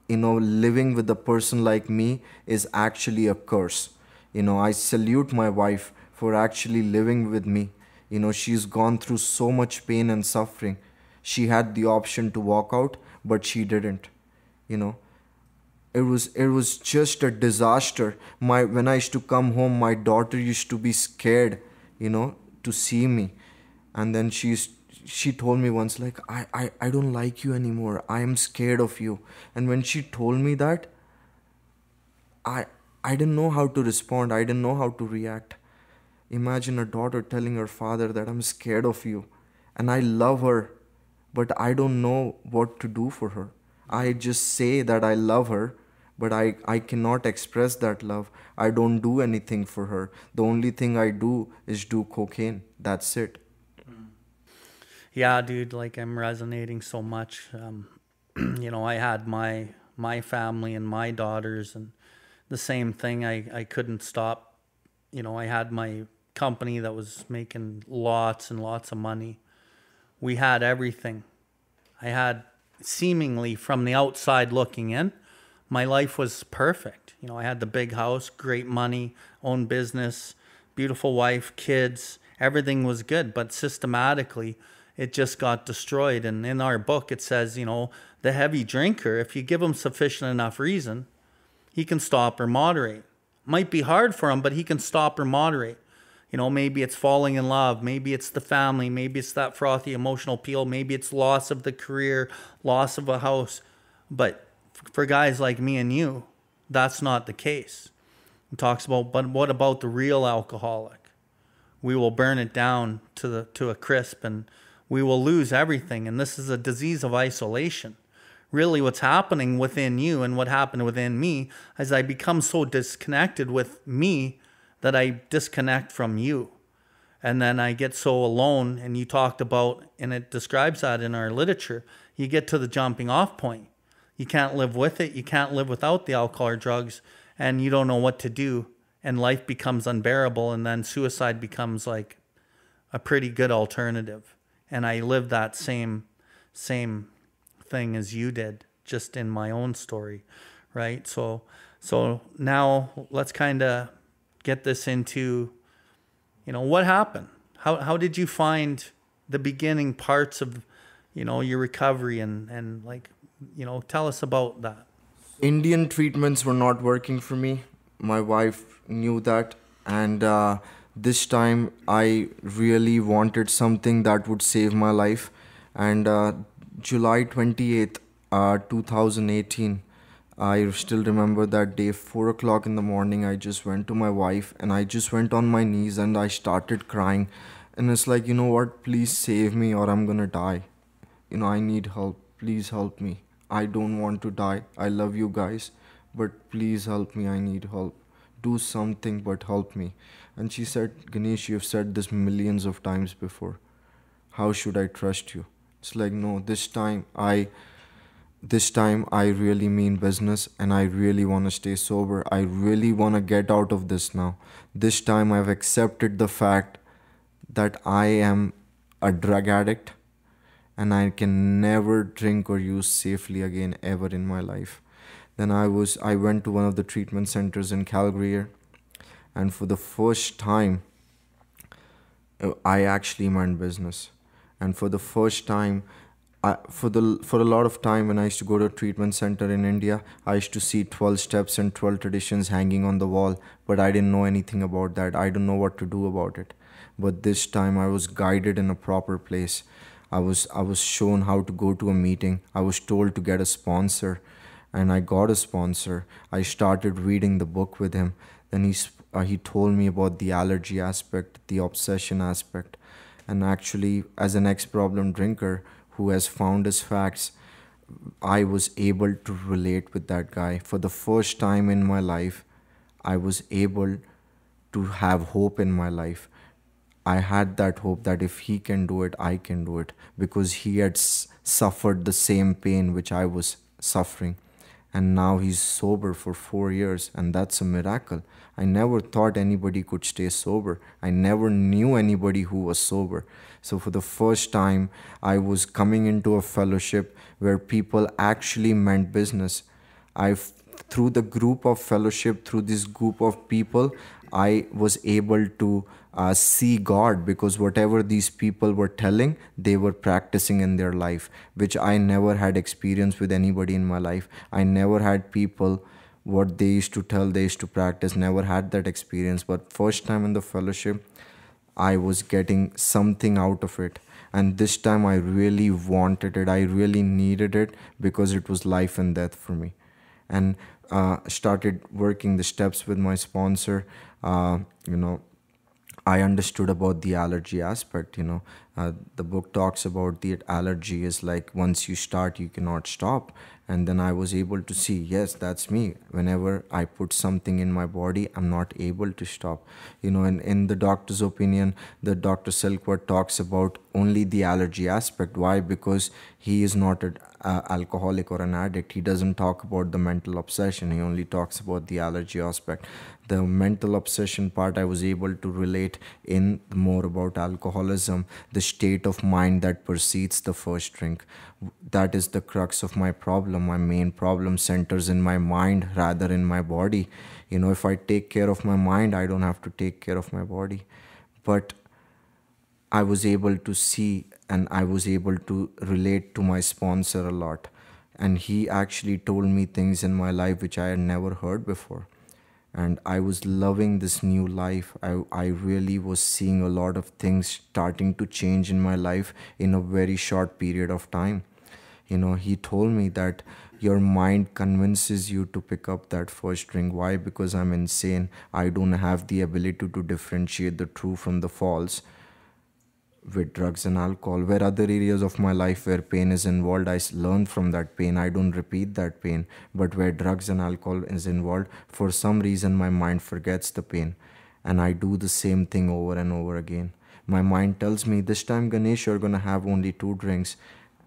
living with a person like me is actually a curse. I salute my wife for actually living with me. She's gone through so much pain and suffering. She had the option to walk out, but she didn't. You know, it was just a disaster. When I used to come home, my daughter used to be scared, you know to see me. And then she told me once, like, I don't like you anymore, I am scared of you. And when she told me that, i I didn't know how to respond, I didn't know how to react. Imagine a daughter telling her father that I'm scared of you, and I love her, but I don't know what to do for her. I just say that I love her, but I cannot express that love. I don't do anything for her. The only thing I do is do cocaine. That's it. Yeah, dude, like I'm resonating so much. I had my family and my daughters, and the same thing. I couldn't stop. I had my company that was making lots and lots of money. We had everything. I had, seemingly from the outside looking in, my life was perfect. I had the big house, great money, own business, beautiful wife, kids. Everything was good, but systematically, it just got destroyed. And in our book, it says, the heavy drinker, if you give him sufficient enough reason, he can stop or moderate. Might be hard for him, but he can stop or moderate. Maybe it's falling in love. Maybe it's the family. Maybe it's that frothy emotional appeal. Maybe it's loss of the career, loss of a house. But for guys like me and you, that's not the case. It talks about, but what about the real alcoholic? We will burn it down to a crisp, and we will lose everything. And this is a disease of isolation. Really, what's happening within you and what happened within me is I become so disconnected with me that I disconnect from you. And then I get so alone. And you talked about, and it describes that in our literature, you get to the jumping off point. You can't live with it. You can't live without the alcohol or drugs, and you don't know what to do. And life becomes unbearable. And then suicide becomes like a pretty good alternative. And I lived that same thing as you did, just in my own story, right? So now let's kind of get this into, what happened? How did you find the beginning parts of, your recovery, and like, tell us about that. Indian treatments were not working for me. My wife knew that. And this time I really wanted something that would save my life. And July 28th, 2018, I still remember that day, 4 o'clock in the morning. I just went to my wife and I just went on my knees and I started crying. And it's like, you know what, please save me or I'm gonna die. I need help. Please help me. I don't want to die. I love you guys, but please help me. I need help. Do something, but help me. And she said, Ganesh, you've said this millions of times before. How should I trust you? It's like, no, this time I really mean business, and I really want to stay sober. I really want to get out of this now. This time I've accepted the fact that I am a drug addict and I can never drink or use safely again ever in my life. Then I went to one of the treatment centers in Calgary, and for the first time I actually meant business. And for the first time, for a lot of time when I used to go to a treatment center in India, I used to see 12 steps and 12 traditions hanging on the wall, but I didn't know anything about that. I don't know what to do about it. But this time I was guided in a proper place. I was shown how to go to a meeting. I was told to get a sponsor, and I got a sponsor. I started reading the book with him. Then he told me about the allergy aspect, the obsession aspect. And actually, as an ex-problem drinker who has found his facts, I was able to relate with that guy. For the first time in my life, I was able to have hope in my life. I had that hope that if he can do it, I can do it, because he had suffered the same pain which I was suffering. And now he's sober for 4 years, and that's a miracle. I never thought anybody could stay sober. I never knew anybody who was sober. So for the first time, I was coming into a fellowship where people actually meant business. I, through the group of fellowship, through this group of people, I was able to see God, because whatever these people were telling, they were practicing in their life, which I never had experience with anybody in my life. I never had people, what they used to tell, they used to practice, never had that experience. But first time in the fellowship, I was getting something out of it. And this time I really wanted it. I really needed it, because it was life and death for me. And started working the steps with my sponsor. You know, I understood about the allergy aspect. The book talks about the allergy is like, once you start, you cannot stop. And then I was able to see, yes, that's me. Whenever I put something in my body, I'm not able to stop. And in the doctor's opinion, the Dr. Silkworth talks about only the allergy aspect. Why? Because he is not an alcoholic or an addict. He doesn't talk about the mental obsession. He only talks about the allergy aspect. The mental obsession part, I was able to relate in more about alcoholism, the state of mind that precedes the first drink. That is the crux of my problem. My main problem centers in my mind rather in my body. If I take care of my mind, I don't have to take care of my body. But I was able to see, and I was able to relate to my sponsor a lot. And he actually told me things in my life which I had never heard before. And I was loving this new life. I really was seeing a lot of things starting to change in my life in a very short period of time. He told me that your mind convinces you to pick up that first drink. Why? Because I'm insane. I don't have the ability to differentiate the true from the false with drugs and alcohol. Where other areas of my life where pain is involved, I learn from that pain. I don't repeat that pain. But where drugs and alcohol is involved, for some reason my mind forgets the pain, and I do the same thing over and over again. My mind tells me, this time, Ganesh, you're gonna have only 2 drinks.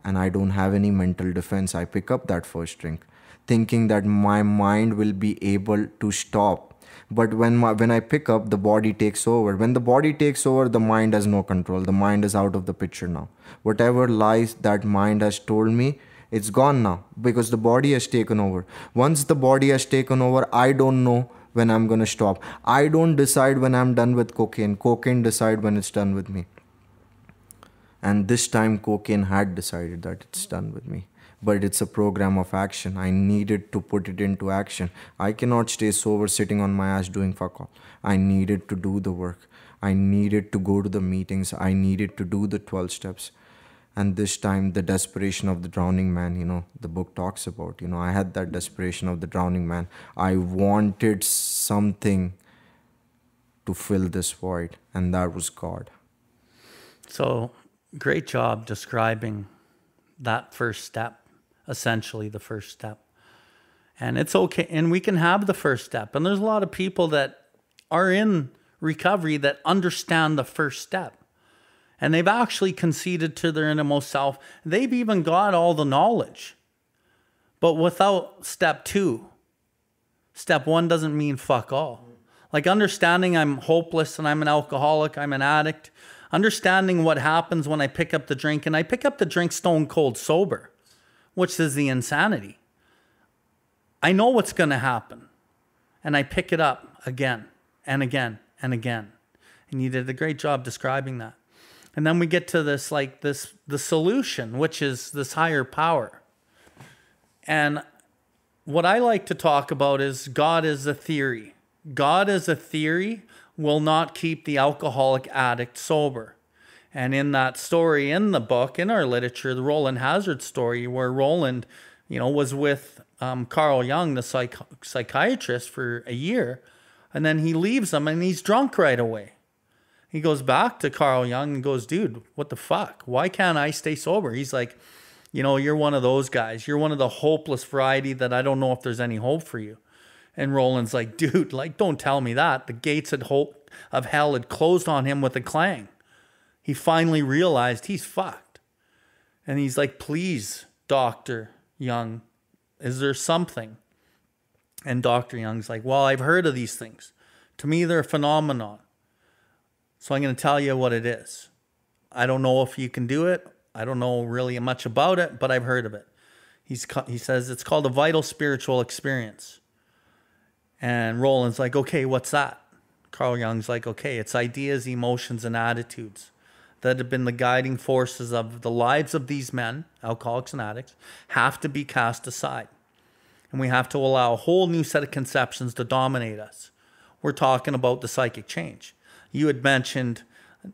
And I don't have any mental defense. I pick up that first drink thinking that my mind will be able to stop. But when I pick up, the body takes over. When the body takes over, the mind has no control. The mind is out of the picture now. Whatever lies that mind has told me, it's gone now, because the body has taken over. Once the body has taken over, I don't know when I'm gonna stop. I don't decide when I'm done with cocaine. Cocaine decide when it's done with me. And this time cocaine had decided that it's done with me. But it's a program of action. I needed to put it into action. I cannot stay sober sitting on my ass doing fuck all. I needed to do the work. I needed to go to the meetings. I needed to do the 12 steps. And this time, the desperation of the drowning man, the book talks about, I had that desperation of the drowning man. I wanted something to fill this void, and that was God. So, great job describing that first step, essentially the first step. And it's okay. And we can have the first step. And there's a lot of people that are in recovery that understand the first step. And they've actually conceded to their innermost self. They've even got all the knowledge. But without step 2, step 1 doesn't mean fuck all. Like understanding I'm hopeless and I'm an alcoholic, I'm an addict. Understanding what happens when I pick up the drink, and I pick up the drink stone cold sober, which is the insanity. I know what's going to happen, and I pick it up again and again and again. And you did a great job describing that. And then we get to the solution, which is this higher power. And what I like to talk about is God is a theory. God as a theory will not keep the alcoholic addict sober. And in that story in the book, in our literature, the Roland Hazard story, where Roland, was with Carl Jung, the psychiatrist, for a year, and then he leaves him and he's drunk right away. He goes back to Carl Jung and goes, dude, what the fuck? Why can't I stay sober? He's like, you're one of those guys. You're one of the hopeless variety that I don't know if there's any hope for you. And Roland's like, dude, don't tell me that. The gates of hell had closed on him with a clang. He finally realized he's fucked. And he's like, please, Dr. Jung, Is there something? And Dr. Young's like, well, I've heard of these things. To me, they're a phenomenon. So I'm going to tell you what it is. I don't know if you can do it. I don't know really much about it, but I've heard of it. He says it's called a vital spiritual experience. And Roland's like, okay, what's that? Carl Jung's like, okay, it's ideas, emotions, and attitudes that have been the guiding forces of the lives of these men, alcoholics and addicts, have to be cast aside. And we have to allow a whole new set of conceptions to dominate us. We're talking about the psychic change. You had mentioned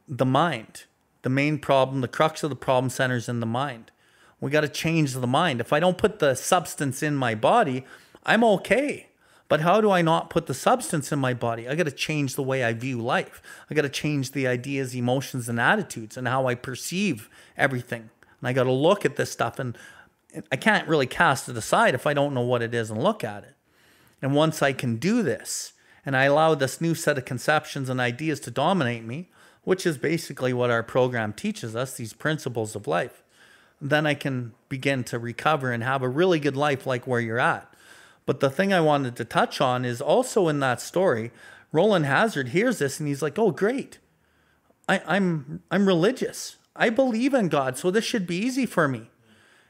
the mind. The main problem, the crux of the problem centers in the mind. We got to change the mind. If I don't put the substance in my body, I'm okay. But how do I not put the substance in my body? I got to change the way I view life. I got to change the ideas, emotions, and attitudes and how I perceive everything. And I got to look at this stuff, and I can't really cast it aside if I don't know what it is and look at it. And once I can do this, and I allow this new set of conceptions and ideas to dominate me, which is basically what our program teaches us, these principles of life, then I can begin to recover and have a really good life like where you're at. But the thing I wanted to touch on is also in that story, Roland Hazard hears this and he's like, oh, great. I'm religious. I believe in God, so this should be easy for me.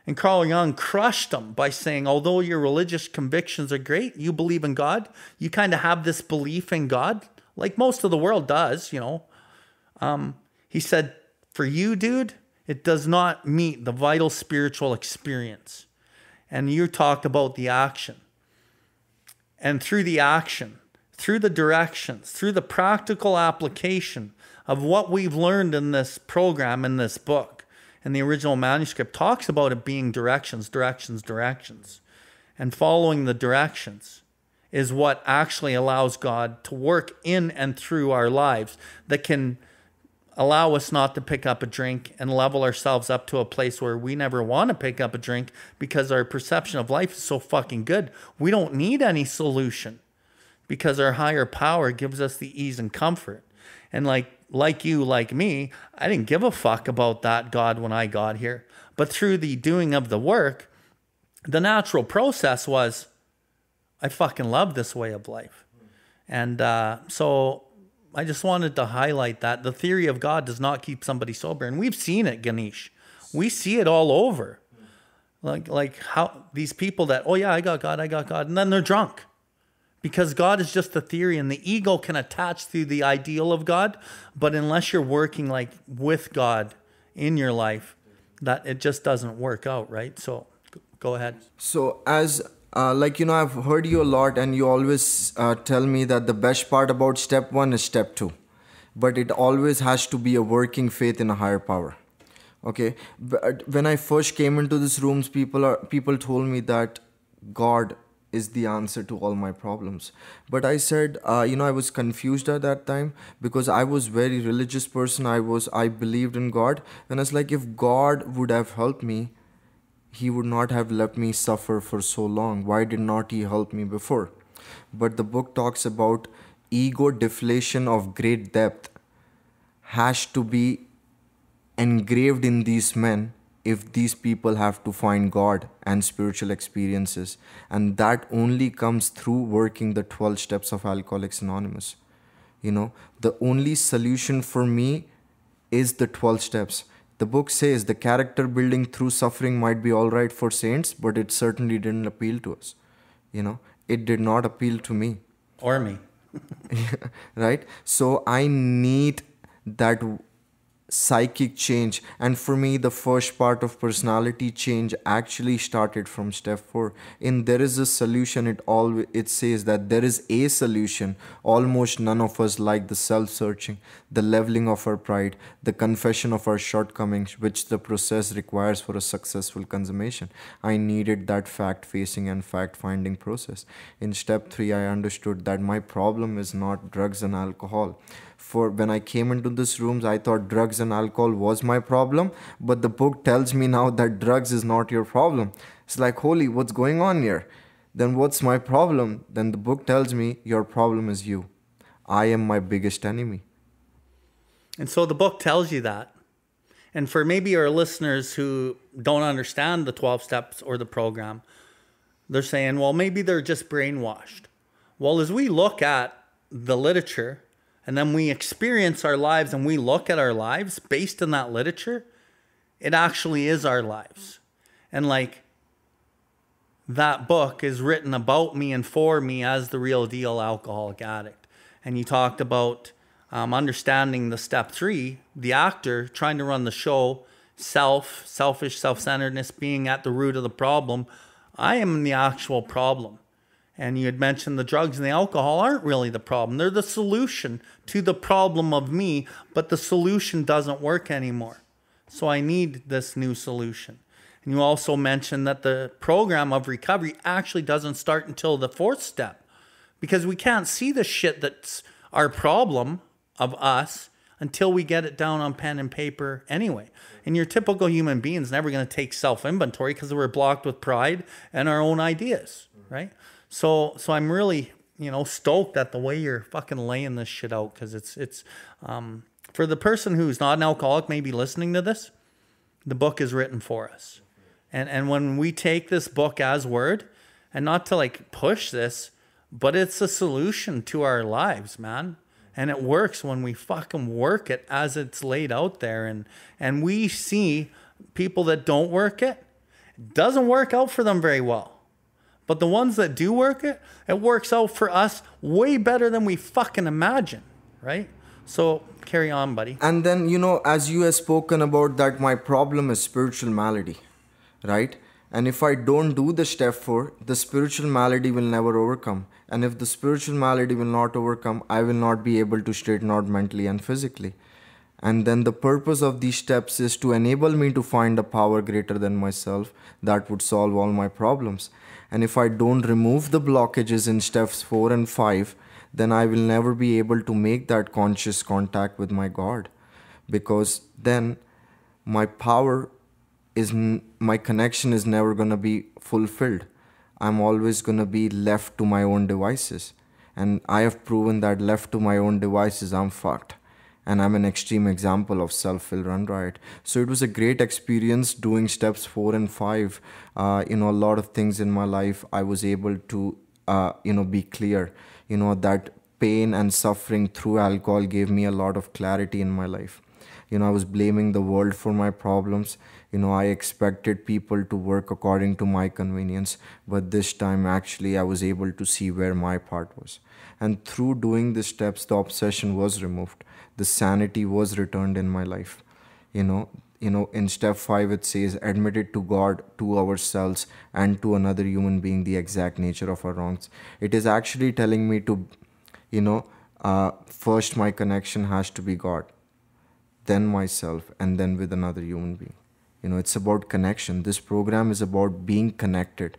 And Carl Jung crushed him by saying, although your religious convictions are great, you believe in God, you kind of have this belief in God, like most of the world does, you know. He said, for you, dude, it does not meet the vital spiritual experience. And you talked about the action. And through the action, through the directions, through the practical application of what we've learned in this program, in this book, and the original manuscript talks about it being directions, directions, directions. And following the directions is what actually allows God to work in and through our lives that can allow us not to pick up a drink and level ourselves up to a place where we never want to pick up a drink because our perception of life is so fucking good. We don't need any solution because our higher power gives us the ease and comfort. And like you, like me, I didn't give a fuck about that God when I got here. But through the doing of the work, the natural process was, I fucking love this way of life. And so I just wanted to highlight that the theory of God does not keep somebody sober. And we've seen it, Ganesh. We see it all over. Like how these people that, oh yeah, I got God. And then they're drunk. Because God is just a theory, and the ego can attach to the ideal of God. But unless you're working like with God in your life, that it just doesn't work out, right? So go ahead. So as I've heard you a lot, and you always tell me that the best part about step 1 is step 2, but it always has to be a working faith in a higher power. Okay, but when I first came into these rooms, people told me that God is the answer to all my problems. But I said, I was confused at that time because I was very religious person. I believed in God, and it's like, if God would have helped me, He would not have let me suffer for so long. Why did not He help me before? But the book talks about ego deflation of great depth has to be engraved in these men if these people have to find God and spiritual experiences. And that only comes through working the 12 steps of Alcoholics Anonymous. The only solution for me is the 12 steps. The book says the character building through suffering might be all right for saints, but it certainly didn't appeal to us. It did not appeal to me. Or me. Right? So I need that psychic change, and for me the first part of personality change actually started from step 4. In There Is a Solution, it says that there is a solution. Almost none of us like the self-searching, the leveling of our pride, the confession of our shortcomings, which the process requires for a successful consummation. I needed that fact-facing and fact-finding process. In step 3, I understood that my problem is not drugs and alcohol. For when I came into this rooms, I thought drugs and alcohol was my problem, but the book tells me now that drugs is not your problem. It's like, holy, what's going on here? Then what's my problem? Then the book tells me your problem is you. I am my biggest enemy. And so the book tells you that. And for maybe our listeners who don't understand the 12 steps or the program, they're saying, well, maybe they're just brainwashed. Well, as we look at the literature and then we experience our lives and we look at our lives based on that literature, it actually is our lives. And like, that book is written about me and for me as the real deal alcoholic addict. And you talked about understanding the step 3, the actor trying to run the show, selfish, self-centeredness being at the root of the problem. I am the actual problem. And you had mentioned the drugs and the alcohol aren't really the problem. They're the solution to the problem of me, but the solution doesn't work anymore. So I need this new solution. And you also mentioned that the program of recovery actually doesn't start until the 4th step, because we can't see the shit that's our problem of us until we get it down on pen and paper anyway. And your typical human being is never going to take self-inventory because we're blocked with pride and our own ideas, right? So I'm really, stoked at the way you're fucking laying this shit out, because it's for the person who's not an alcoholic maybe listening to this, the book is written for us. And when we take this book as word, and not to like push this, but it's a solution to our lives, man. And it works when we fucking work it as it's laid out there. And we see people that don't work it, it doesn't work out for them very well. But the ones that do work it, it works out for us way better than we fucking imagine, right? So carry on, buddy. And then, as you have spoken about that, my problem is spiritual malady, right? And if I don't do the step 4, the spiritual malady will never overcome. And if the spiritual malady will not overcome, I will not be able to straighten out mentally and physically. And then the purpose of these steps is to enable me to find a power greater than myself that would solve all my problems. And if I don't remove the blockages in steps 4 and 5, then I will never be able to make that conscious contact with my God. Because then my connection is never going to be fulfilled. I'm always going to be left to my own devices. And I have proven that left to my own devices, I'm fucked. And I'm an extreme example of self-will run riot. So it was a great experience doing steps 4 and 5. A lot of things in my life, I was able to, be clear. That pain and suffering through alcohol gave me a lot of clarity in my life. I was blaming the world for my problems. I expected people to work according to my convenience. But this time, actually, I was able to see where my part was. And through doing the steps, the obsession was removed. The sanity was returned in my life. In step 5, it says, admit it to God, to ourselves, and to another human being the exact nature of our wrongs. It is actually telling me to, first my connection has to be God, then myself, and then with another human being. It's about connection. This program is about being connected.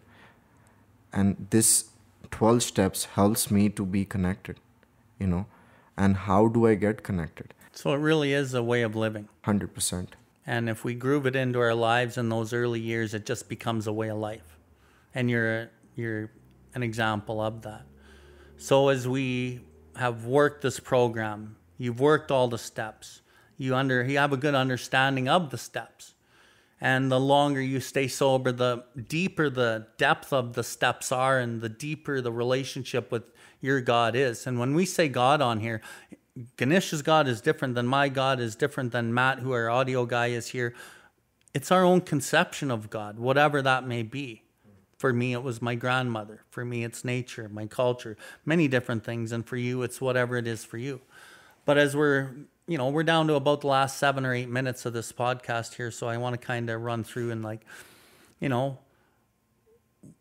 And this 12 steps helps me to be connected, And how do I get connected? So it really is a way of living. 100%. And if we groove it into our lives in those early years, it just becomes a way of life. And you're an example of that. So as we have worked this program, you've worked all the steps. You have a good understanding of the steps. And the longer you stay sober, the deeper the depth of the steps are and the deeper the relationship with your God is. And when we say God on here, Ganesh's God is different than my God, is different than Matt, who our audio guy is here. It's our own conception of God, whatever that may be. For me, it was my grandmother. For me, it's nature, my culture, many different things. And for you, it's whatever it is for you. But as we're down to about the last 7 or 8 minutes of this podcast here. So I want to kind of run through and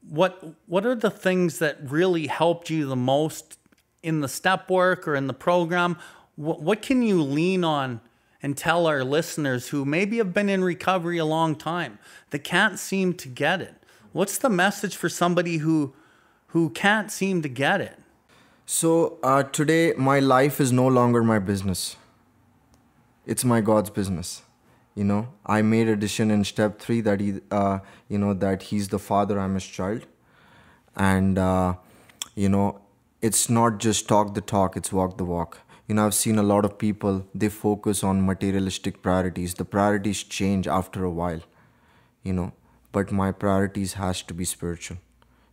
what are the things that really helped you the most in the step work or in the program? What can you lean on and tell our listeners who maybe have been in recovery a long time that can't seem to get it? What's the message for somebody who can't seem to get it? So today, my life is no longer my business. It's my God's business. I made a decision in step 3 that that He's the Father, I'm His child. And, it's not just talk the talk, it's walk the walk. I've seen a lot of people, they focus on materialistic priorities. The priorities change after a while, but my priorities has to be spiritual.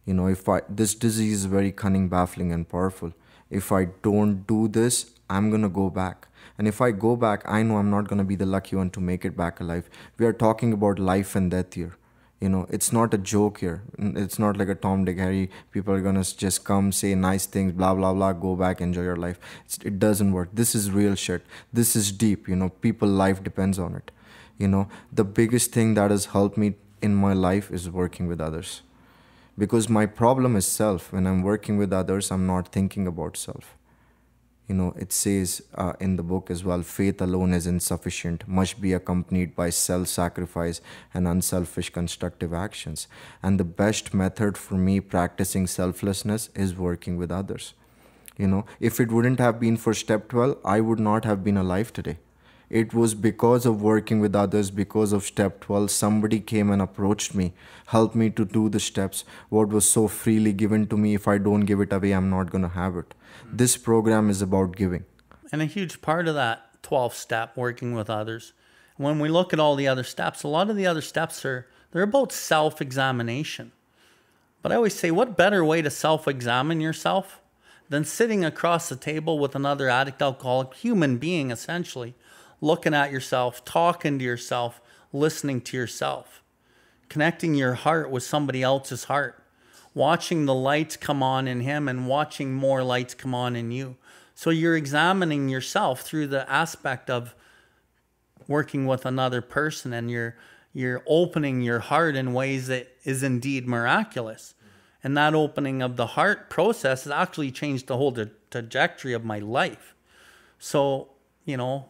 You know, this disease is very cunning, baffling, and powerful. If I don't do this, I'm gonna go back. And if I go back, I know I'm not gonna be the lucky one to make it back alive. We are talking about life and death here. You know, it's not a joke here. It's not like a Tom, Dick, Harry. People are gonna just come, say nice things, blah, blah, blah, go back, enjoy your life. It doesn't work. This is real shit. This is deep. You know, people life depends on it. You know, the biggest thing that has helped me in my life is working with others. Because my problem is self. When I'm working with others, I'm not thinking about self. You know, it says in the book as well, faith alone is insufficient, must be accompanied by self-sacrifice and unselfish constructive actions. And the best method for me practicing selflessness is working with others. You know, if it wouldn't have been for step 12, I would not have been alive today. It was because of working with others, because of step 12, somebody came and approached me, helped me to do the steps. What was so freely given to me, if I don't give it away, I'm not going to have it. This program is about giving. And a huge part of that 12th step, working with others, when we look at all the other steps, a lot of the other steps they're about self-examination. But I always say, what better way to self-examine yourself than sitting across the table with another addict, alcoholic, human being essentially, looking at yourself, talking to yourself, listening to yourself, connecting your heart with somebody else's heart, watching the lights come on in him and watching more lights come on in you. So you're examining yourself through the aspect of working with another person, and you're opening your heart in ways that is indeed miraculous. And that opening of the heart process has actually changed the whole trajectory of my life. So, you know,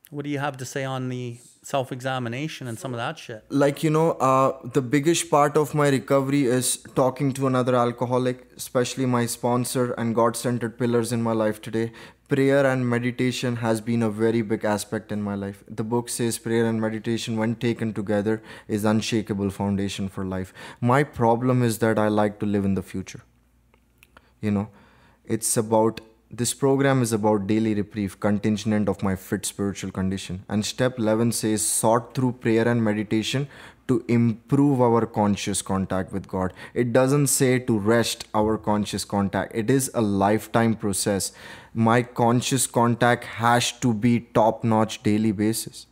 what do you have to say on the self-examination and some of that shit? Like, you know, the biggest part of my recovery is talking to another alcoholic, especially my sponsor and God-centered pillars in my life today. Prayer and meditation has been a very big aspect in my life. The book says prayer and meditation, when taken together, is unshakable foundation for life. My problem is that I like to live in the future. You know, this program is about daily reprieve contingent of my fit spiritual condition. And step 11 says, sought through prayer and meditation to improve our conscious contact with God. It doesn't say to rest our conscious contact. It is a lifetime process. My conscious contact has to be top-notch daily basis.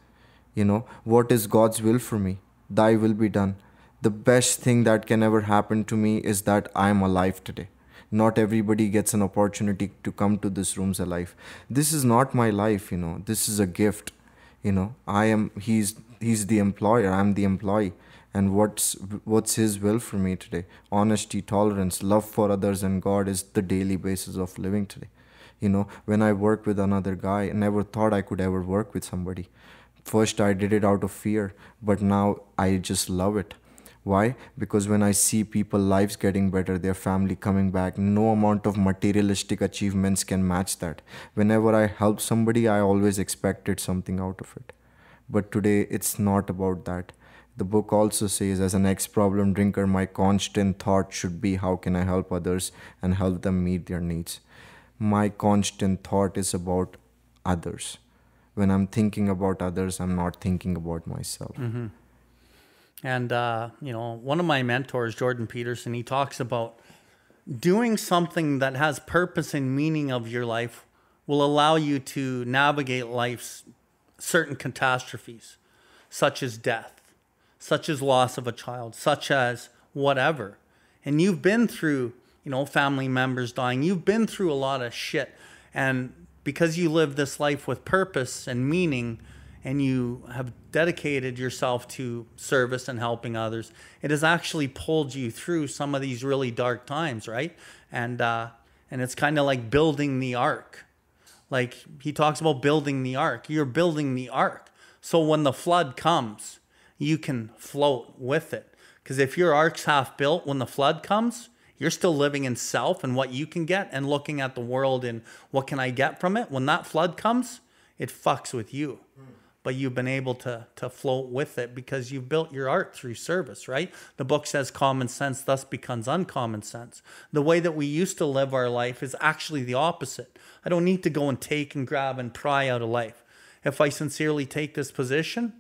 You know, what is God's will for me? Thy will be done. The best thing that can ever happen to me is that I am alive today. Not everybody gets an opportunity to come to this rooms alive. This is not my life, you know. This is a gift. You know, he's the employer, I'm the employee. And what's his will for me today? Honesty, tolerance, love for others and God is the daily basis of living today. You know, when I worked with another guy, I never thought I could ever work with somebody. First, I did it out of fear, but now I just love it. Why? Because when I see people lives getting better, their family coming back, no amount of materialistic achievements can match that. Whenever I help somebody, I always expected something out of it. But today, it's not about that. The book also says, as an ex-problem drinker, my constant thought should be, how can I help others and help them meet their needs? My constant thought is about others. When I'm thinking about others, I'm not thinking about myself. Mm-hmm. And, you know, one of my mentors, Jordan Peterson, he talks about doing something that has purpose and meaning of your life will allow you to navigate life's certain catastrophes, such as death, such as loss of a child, such as whatever. And you've been through, you know, family members dying. You've been through a lot of shit. And because you live this life with purpose and meaning, and you have dedicated yourself to service and helping others, it has actually pulled you through some of these really dark times, right? And it's kind of like building the ark. Like he talks about building the ark. You're building the ark. So when the flood comes, you can float with it. Because if your ark's half built, when the flood comes, you're still living in self and what you can get and looking at the world and what can I get from it. When that flood comes, it fucks with you. But you've been able to float with it because you've built your art through service, right? The book says common sense thus becomes uncommon sense. The way that we used to live our life is actually the opposite. I don't need to go and take and grab and pry out of life. If I sincerely take this position,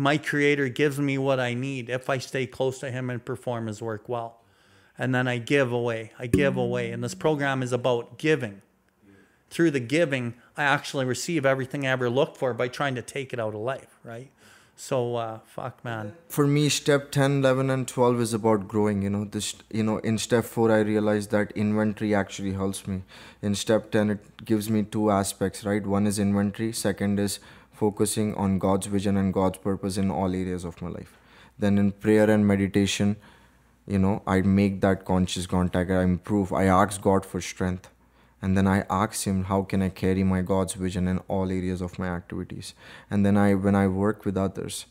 my creator gives me what I need if I stay close to him and perform his work well. And then I give away. And this program is about giving. Through the giving, I actually receive everything I ever looked for by trying to take it out of life, right? So, fuck, man. For me, step 10, 11, and 12 is about growing. In step 4, I realized that inventory actually helps me. In step 10, it gives me two aspects, right? One is inventory. Second is focusing on God's vision and God's purpose in all areas of my life. Then in prayer and meditation, I make that conscious contact. I improve. I ask God for strength. And then I ask him, how can I carry my God's vision in all areas of my activities? And then when I work with others,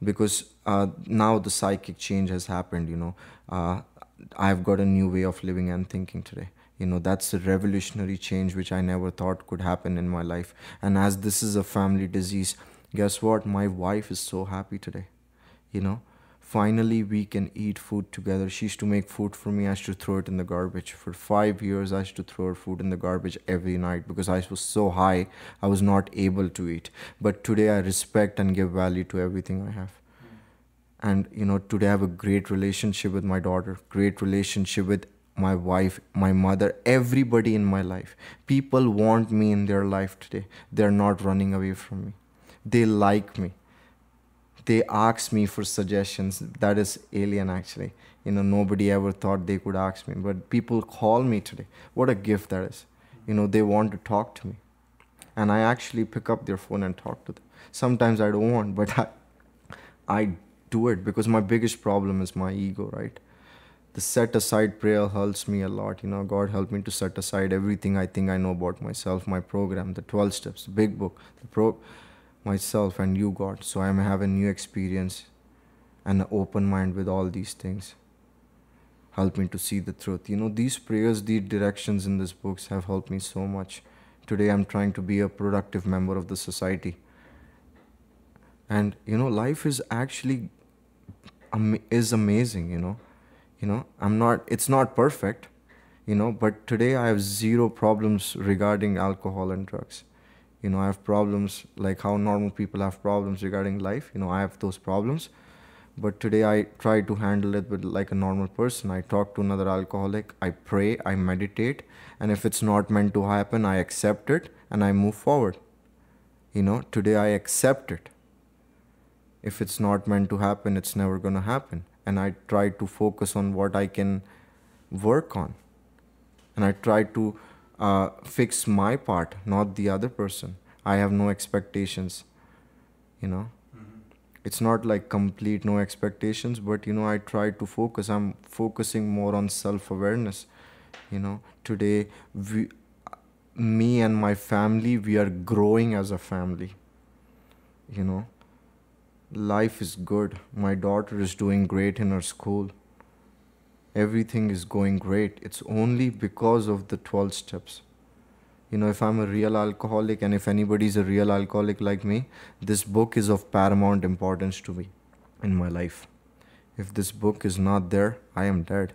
because now the psychic change has happened, I've got a new way of living and thinking today. That's a revolutionary change which I never thought could happen in my life. And as this is a family disease, guess what? My wife is so happy today. Finally, we can eat food together. She used to make food for me. I used to throw it in the garbage. For 5 years, I used to throw her food in the garbage every night because I was so high, I was not able to eat. But today, I respect and give value to everything I have. And, today I have a great relationship with my daughter, great relationship with my wife, my mother, everybody in my life. People want me in their life today. They're not running away from me. They like me. They ask me for suggestions. That is alien, actually. Nobody ever thought they could ask me. But people call me today. What a gift that is. They want to talk to me. And I actually pick up their phone and talk to them. Sometimes I don't want, but I do it because my biggest problem is my ego, right? The set aside prayer helps me a lot. God helped me to set aside everything I think I know about myself, my program, the 12 steps, the big book, myself and you, God, so I may have a new experience and an open mind with all these things. Help me to see the truth. These prayers, these directions in these books have helped me so much. Today I'm trying to be a productive member of the society. And, life is actually is amazing, it's not perfect, but today I have zero problems regarding alcohol and drugs. I have problems like how normal people have problems regarding life. I have those problems. But today I try to handle it with like a normal person. I talk to another alcoholic. I pray. I meditate. And if it's not meant to happen, I accept it and I move forward. Today I accept it. If it's not meant to happen, it's never going to happen. And I try to focus on what I can work on. And I try to fix my part, not the other person. I have no expectations, It's not like complete no expectations, but I try to focus. I'm focusing more on self-awareness. Today me and my family, we are growing as a family. Life is good. My daughter is doing great in her school. Everything is going great. It's only because of the 12 steps. If I'm a real alcoholic and if anybody's a real alcoholic like me, this book is of paramount importance to me in my life. If this book is not there, I am dead.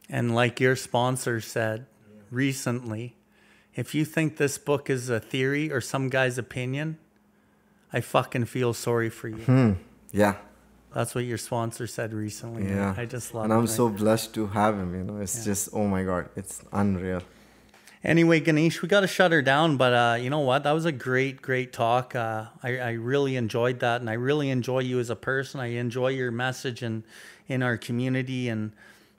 And like your sponsor said recently, if you think this book is a theory or some guy's opinion, I fucking feel sorry for you. Yeah. That's what your sponsor said recently. Yeah. I just love it. And I'm so blessed to have him, It's just, oh my God, it's unreal. Anyway, Ganesh, we got to shut her down, but you know what? That was a great, great talk. I really enjoyed that, and I really enjoy you as a person. I enjoy your message in our community, and,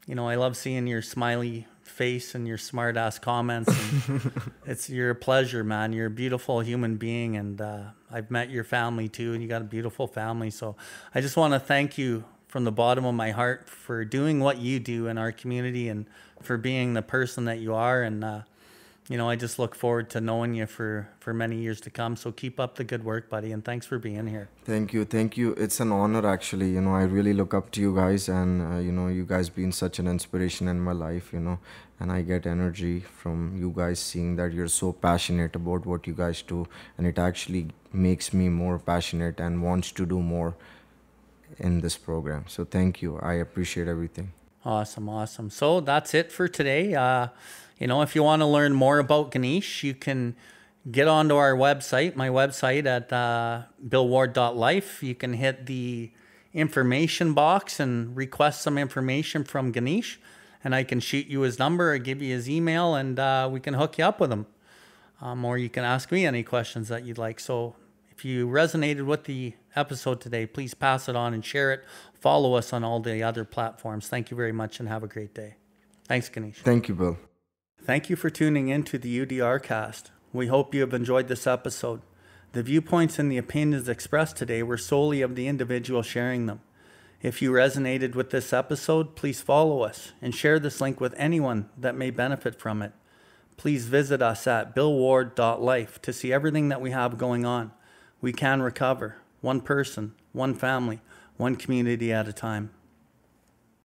I love seeing your smiley face and your smart ass comments. And you're a pleasure, man. You're a beautiful human being, and I've met your family too, and you got a beautiful family. So I just want to thank you from the bottom of my heart for doing what you do in our community and for being the person that you are. And I just look forward to knowing you for many years to come. So keep up the good work, buddy, and thanks for being here. Thank you. It's an honor, actually. I really look up to you guys, and you guys been such an inspiration in my life, and I get energy from you guys seeing that you're so passionate about what you guys do, and it actually makes me more passionate and wants to do more in this program. So thank you. I appreciate everything. Awesome. So that's it for today. If you want to learn more about Ganesh, you can get onto our website, my website at billward.life. You can hit the information box and request some information from Ganesh, and I can shoot you his number or give you his email, and we can hook you up with him. Or you can ask me any questions that you'd like. So if you resonated with the episode today, please pass it on and share it. Follow us on all the other platforms. Thank you very much and have a great day. Thanks, Ganesh. Thank you, Bill. Thank you for tuning in to the UDR CAST. We hope you have enjoyed this episode. The viewpoints and the opinions expressed today were solely of the individual sharing them. If you resonated with this episode, please follow us and share this link with anyone that may benefit from it. Please visit us at billward.life to see everything that we have going on. We can recover, one person, one family, one community at a time.